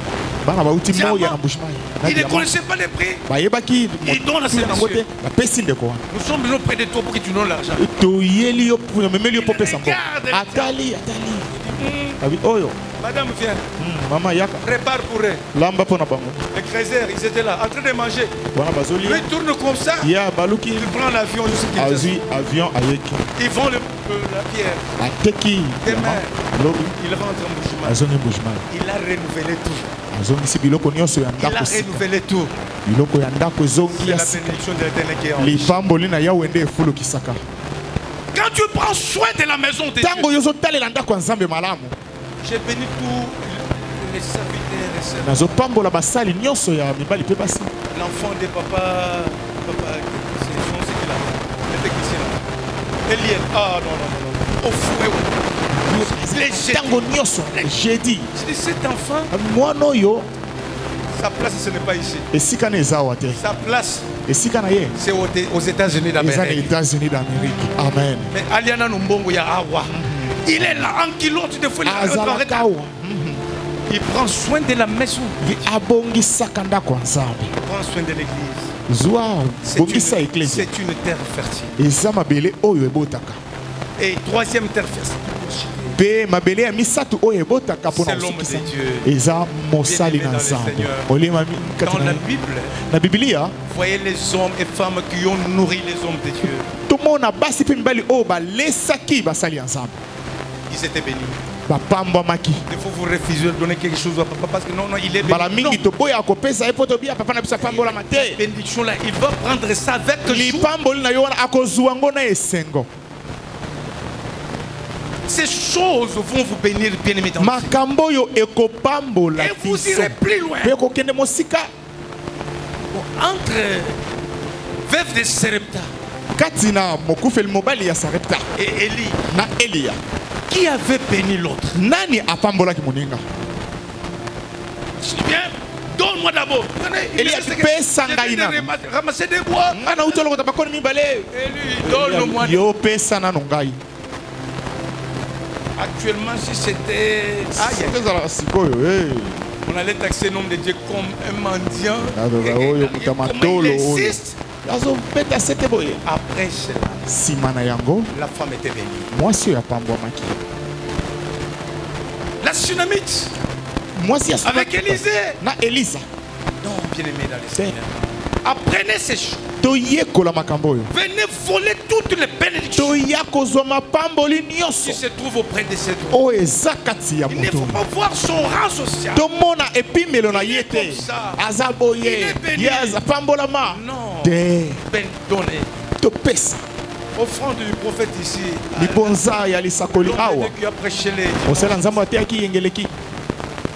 Bana bauti
Diamant.
moya na Mbujimayi. Na
Ils ne
diamant.
connaissaient pas les prix.
Bayebaki
Ils donnent à ces
nango te
messieurs.
bapesi ndeko wana.
Nous sommes besoin près de toi pour que tu donnes l'argent.
Toyeli yo memeli yo popesa mbo.
Regarde,
Atali. Abi oyo.
Madame, viens,
Mama yaka.
prépare pour eux.
Lamba pona bango.
Les Crézers, ils étaient là, en train de manger.
Bana
Lui,
bazoli.
il tourne comme ça.
Ya baluki
Il prend l'avion jusqu'à Kinshasa.
azui avion ayeki.
Ils vont la pierre.
Ateki.
Demain,
Lobi.
il rentre en Bushman.
Azongi Mbujimayi.
Il a renouvelé tout.
Azongisi biloko nyonso ya
Il a
ndako sika.
renouvelé tout.
Biloko ya ndako
C'est
ezongi
la
ya sika.
bénédiction de l'Éternel qui est en lui.
Lipamboli na yawe nde efulukisaka.
Quand tu prends soin de la maison de
Tango
Dieu,
yozotalela ndako ya nzambe malamu.
j'ai béni tous les serviteurs et sœurs.
Nazopambola basali nyonso ya mibali pe basi.
L'enfant de papa, c'est son ce qu'il a. Le technicien là. Eliel. Ah non, non, non, non. Au fouet. Les jeudis.
Tango nyonso jeudi.
Je dis cet enfant,
Mwana oyo
sa place ce n'est pas ici.
esika na eza awa te.
Sa place,
Esika na ye
c'est aux États-Unis
eza na
d'Amérique.
États-Unis d'Amérique. Amen.
Mais Aliana Numbongo ya Awa. Il est là, en kilote de folie.
Azalaka awa.
Il prend soin de la maison.
Ye abongisaka ndako ya nzambe.
Il prend soin de l'église.
Zwa
C'est
bongisa eklesia.
c'est une terre fertile.
Eza mabele oyo ebotaka.
Et troisième terre fertile.
Pe mabele ya misatu oyo ebotaka mpona
C'est l'homme
kosukisa.
de Dieu.
Eza mosali na
Bien-aimé dans le
nzambe.
Seigneur.
Olema
Dans
kati
la
na
Bible,
na Biblia
voyez les hommes et femmes qui ont nourri les hommes de Dieu.
tomona basi mpe mibali oyo balesaki basali ya nzambe
Ils étaient bénis.
bapambwamaki.
Il faut vous refuser de donner quelque chose à papa parce que non, non, il est béni.
Mbala
Non.
mingi toboya kopesa ye mpo tobia papa na biso apambolama te.
Bénédiction là, il va prendre ça avec joie.
Lipamboli na yo wana akozwa yango na esengo.
Ces choses vont vous bénir, bien-aimés dans le Seigneur.
Makambo oyo ekopambola
Et vous
biso.
irez plus loin.
Mpe kokende mosika
Entre veuve de Serepta
kati na mokufeli mobali ya Sarepta
et Élie,
na Elia.
qui avait béni l'autre?
Nani apambolaki moninga?
Je dis bien, donne-moi d'abord.
Élie a dit, pesa ngai nanu.
Ramasser des bois.
Nga na uti olokota bakoni mibale.
Élie, donne-moi.
Yo pesa nanu ngai.
Actuellement, si c'était. Aïe,
Ezala sikoyo.
on allait taxer l'homme de Dieu comme un mendiant.
Oyo
Et comment
mutamatolo
il
oyo.
insiste.
Azobeta sete boye.
Après cela,
Sima na yango
la femme était bénie.
mwasi oyo apambwamaki.
La Tsunamite,
Mwasi ya
avec Élisée.
na Elisa.
Non, bien-aimé dans le Seigneur. Apprenez ces choses.
Toyekola makambo oyo.
Venez voler toutes les bénédictions
Toya kozwa mapamboli
qui
nyonso
se trouvent auprès de cet homme.
oyo eza kati ya
Il ne faut
moto.
pas voir son rang social.
Tomona epimelo na
Il
ye
est
te.
comme ça.
Aza
Il
boye.
est béni.
Ye aza pambolama.
Non.
Te
Ben donné.
topesa
Offrande du prophète ici.
libonza ya lisakoli
L'homme
awa.
de Dieu qui a prêché les.
Mosala nzambe ateyaki yengeleki.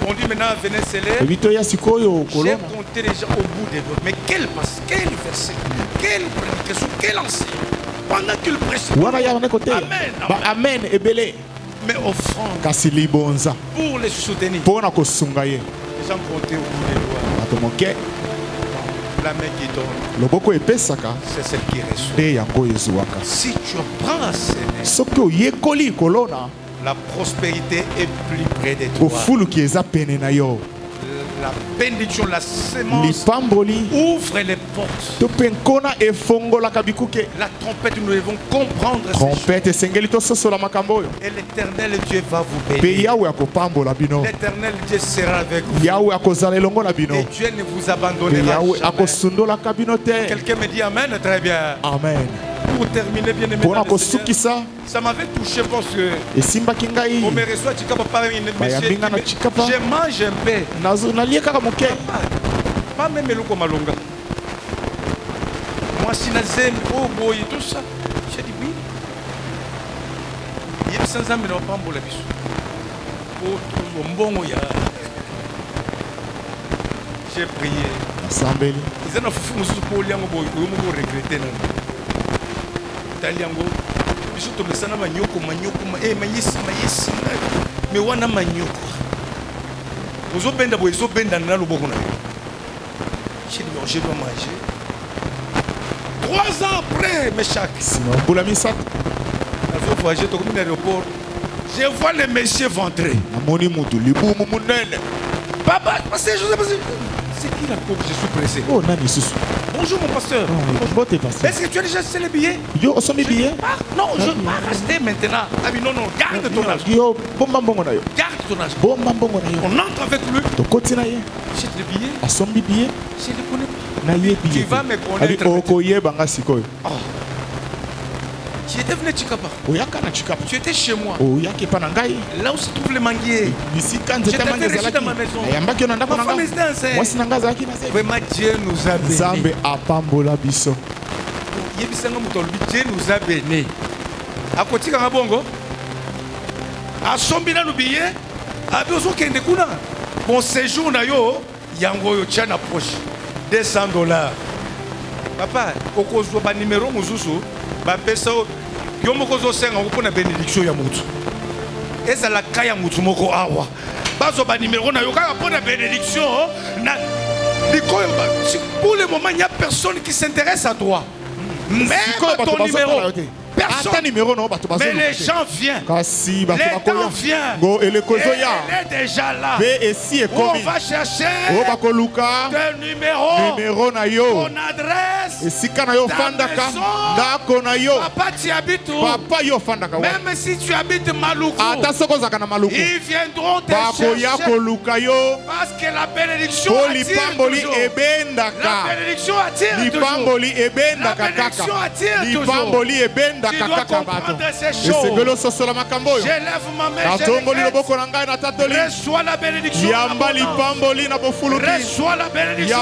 On dit maintenant, venez sceller.
J'ai
compté déjà au bout des doigts. Mais quel verset, quelle prédication, quel enseignement. Pendant qu'il prêche. Amen.
Amen. Ebele.
Mais offrande.
Pour
les soutenir.
Pour
les gens comptés au bout des doigts. La main qui donne, c'est celle qui reçoit. Si tu apprends à s'aimer, la prospérité est plus près de toi. La bénédiction, la sémence ouvre les portes. La trompette, nous devons comprendre ces choses. Et l'éternel Dieu va vous bénir. L'éternel Dieu sera avec vous. Et Dieu ne vous abandonnera jamais. Quelqu'un me dit Amen, très bien.
Amen.
Pour terminer, bien aimé, ça m'avait touché parce que on me reçoit je mange un peu. Pas même le comme longa. Moi si nazem oh boy tout ça. J'ai dit oui. Il y a 500 000 pas pour la biso. Oh tout bon ya. J'ai prié.
Assemblée.
Ils en ont fait nous pour liango boy ko mo regretter non. Taliango biso to mesana manyoko mayisi mais wana manyoko ozo benda boy zo benda na loboko na je dois manger 3 ans après mes chaque
sinon pour la misat
azo voyager to comme l'aéroport je vois les messieurs ventrer
amoni mutu libu munene
papa passer je sais pas c'est qui la coupe je suis pressé
oh nani susu.
Bonjour mon pasteur. Est-ce que tu as déjà acheté les billets?
Yo, on mes billets?
Non, je ne vais pas acheter maintenant. Ah oui, non, garde ton argent.
Yo, garde
ton argent.
On
entre avec lui. Achète les billets.
Je ne les
connais pas. Tu vas me connaître. Tu étais venu Chikapa. Tu étais chez moi. Là où se trouve le manguier. Je t'avais reçu dans ma maison. Ma femme est enceinte. Vraiment, Dieu nous a bénis. Dieu nous a bénis. À côté de Bongo, à Sombina nous billet, à Bezo Kendekuna. Mon séjour, Yango Yochan approche. $200. Papa, au cause de numéro, Mouzouzou. Bapeso yomoko senga ukona bénédiction ya mutu eza la kaya mutu moko awa bazo ba numéro na yoka pona bénédiction na likoyo pour le moment il n'y a personne qui s'intéresse à toi même ton numéro personne. Mais les gens viennent. Les temps viennent. Elle est déjà là. On va chercher ton numéro, ton adresse, ta maison. Papa, tu habites où? Même si tu habites Maluku, ils viendront te chercher. Parce que la bénédiction attire toujours. La bénédiction attire toujours. La bénédiction attire toujours. Tu dois comprendre ces choses. J'élève ma main. Reçois la bénédiction. Reçois la bénédiction.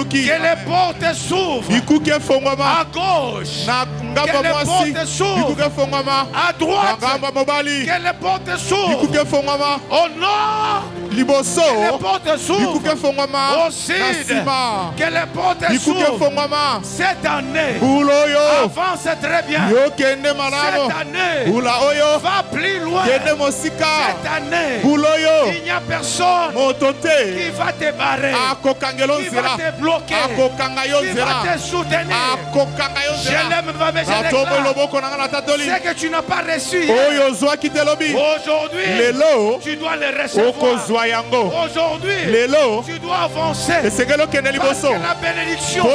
Que les portes s'ouvrent. À gauche. Que les portes s'ouvrent. À droite. Que les portes s'ouvrent. Au nord. Que les portes s'ouvrent. Au sud. Que les portes s'ouvrent. Cette année. Avance très bien. Cette année, va plus loin. Cette année, il n'y a personne qui va te barrer, qui va te bloquer, qui va te soutenir. Je l'aime, je sais que tu n'as pas reçu. Aujourd'hui, tu dois le recevoir. Aujourd'hui, tu dois avancer. Parce que la bénédiction,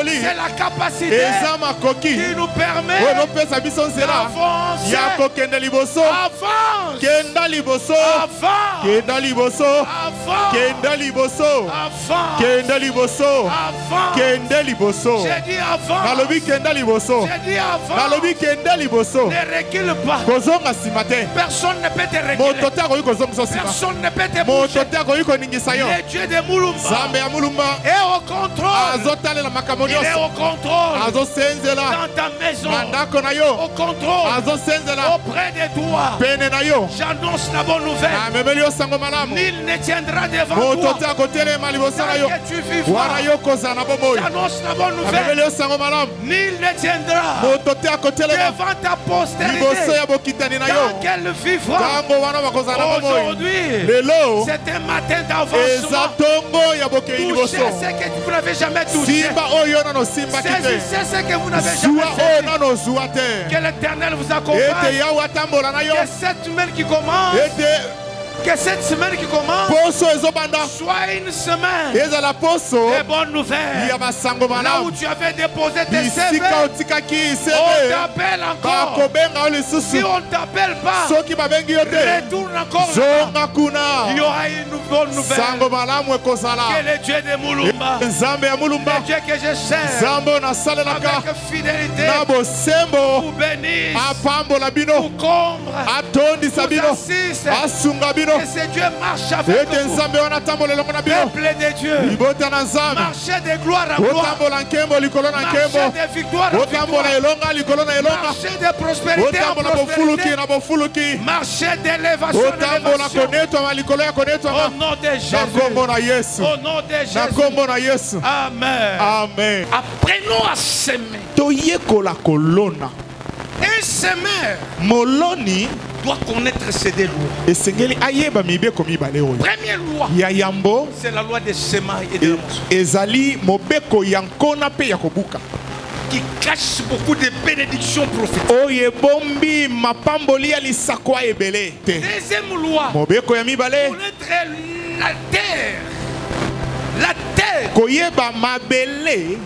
c'est la capacité qui nous permet avance. J'ai dit avant. Ne recule pas. Personne ne peut te reculer. Personne ne peut te déboucher.
moto te akoki koningisa yo
Le Dieu de Mulumba
nzambe ya mulumba
est au contrôle.
azotalela makambo
Il est
nyonso
au contrôle.
azosenzela
Dans ta maison.
na ndako na yo
Au contrôle.
azosenzela
Auprès de toi.
pene na yo
J'annonce la bonne nouvelle.
amemeli yo sango malamu
Nul ne tiendra devant
moto
toi.
te akotelema liboso na yo
Tant que tu vivras.
wana yo kozala na bomoi
J'annonce la bonne
amemeli
nouvelle.
yo sango malamu
Nul ne tiendra
moto te akotelema
devant ta postérité.
liboso ya bokitani na yo
Tant qu'elle vivra.
ntango wana bakozala na bomoi
Aujourd'hui,
lelo
c'est un matin
eza
d'avancement.
ntongo ya bokei
Touchez
liboso
ce que vous n'avez jamais touché.
simba oyo nano simbaki te
Saisissez ce que vous n'avez
zuwa
jamais
oyo
saisi.
nano zuwa te
Que l'Éternel vous
ete
accompagne.
yawe atambola na yo
Que cette semaine qui commence, que cette semaine qui commence
poso ezobanda
soit une semaine
ezala poso
de bonnes nouvelles.
ya basango
Là où
malamu
tu avais déposé tes CV,
bisika otikaki
on
sebe
t'appelle encore.
bakobenga yo
Si
lisusu
on ne t'appelle pas,
soki babengi yo te
retourne encore là.
zonga
Il y
kuna
aura une bonne nouvelle.
sango malamu ekozala
Que le Dieu de Mulumba,
nzambe ya mulumba
le Dieu que je sers,
nzambe nasalelaka
avec fidélité,
na bosembo
vous bénisse,
apambola bino
vous comble,
atondisa
vous
bino
assiste.
asunga bino
Que ce Dieu marche avec
ete
vous.
nzambe wana atambola elongo na bino
Peuple de Dieu,
libota na nzambe
marchez de gloire en gloire,
otambola nkembo likolo na
marchez
nkembo
de victoire en
otambola
victoire,
elonga likolo na elonga
marchez de prospérité en
otambola bofuluki
prospérité,
na bofuluki
marchez d'élévation en
otambola
élévation.
konetwama likolo ya
Au
konetwama
nom de
na nkombo
Jésus,
na yesu
au nom de
na
Jésus,
nkombo na yesu
amen.
amen
Apprenons à s'aimer.
toyekola kolona
Un semeur
moloni
doit connaître ses deux lois.
esengeli ayeba mibeko mibale oyo
Première loi,
ya yambo
c'est la loi des semailles et de la moisson,
ezali mobeko ya nkona mpe ya kobuka
qui cache beaucoup de bénédictions prophétiques.
oyo ebombi mapamboli ya lisakwa ebele te
Deuxième loi,
mobeko ya mibale
connaître la terre. La terre
koyeba mabele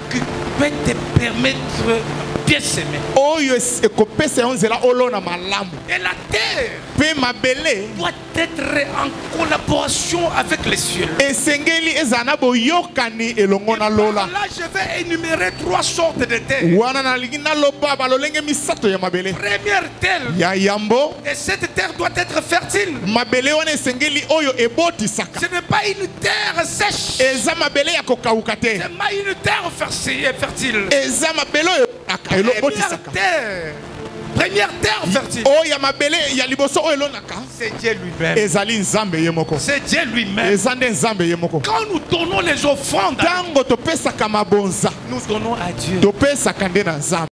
qui peut te permettre de bien s'aimer.
oyo ekopesa yo nzela olona malamu
Et la terre
mpe mabele
doit être en collaboration avec les cieux.
esengeli ezala na boyokani elongo na lola
Là, je vais énumérer trois sortes de terre.
wana nalingi naloba balolenge misato ya mabele
Première terre,
ya yambo
et cette terre doit être fertile.
mabele wana esengeli oyo ebotisaka
Ce n'est pas une terre sèche.
eza mabele ya kokauka te
C'est pas une terre fertile.
eza mabele oyo elonaka elobotisaka
Première terre fertile.
oyo ya mabele ya liboso oyo elonaka
C'est Dieu lui-même.
ezali nzambe ye moko
C'est Dieu lui-même.
eza nde nzambe ye moko
Quand nous donnons les offrandes,
ntango topesaka mabonza
nous donnons à Dieu.
topesaka nde na nzambe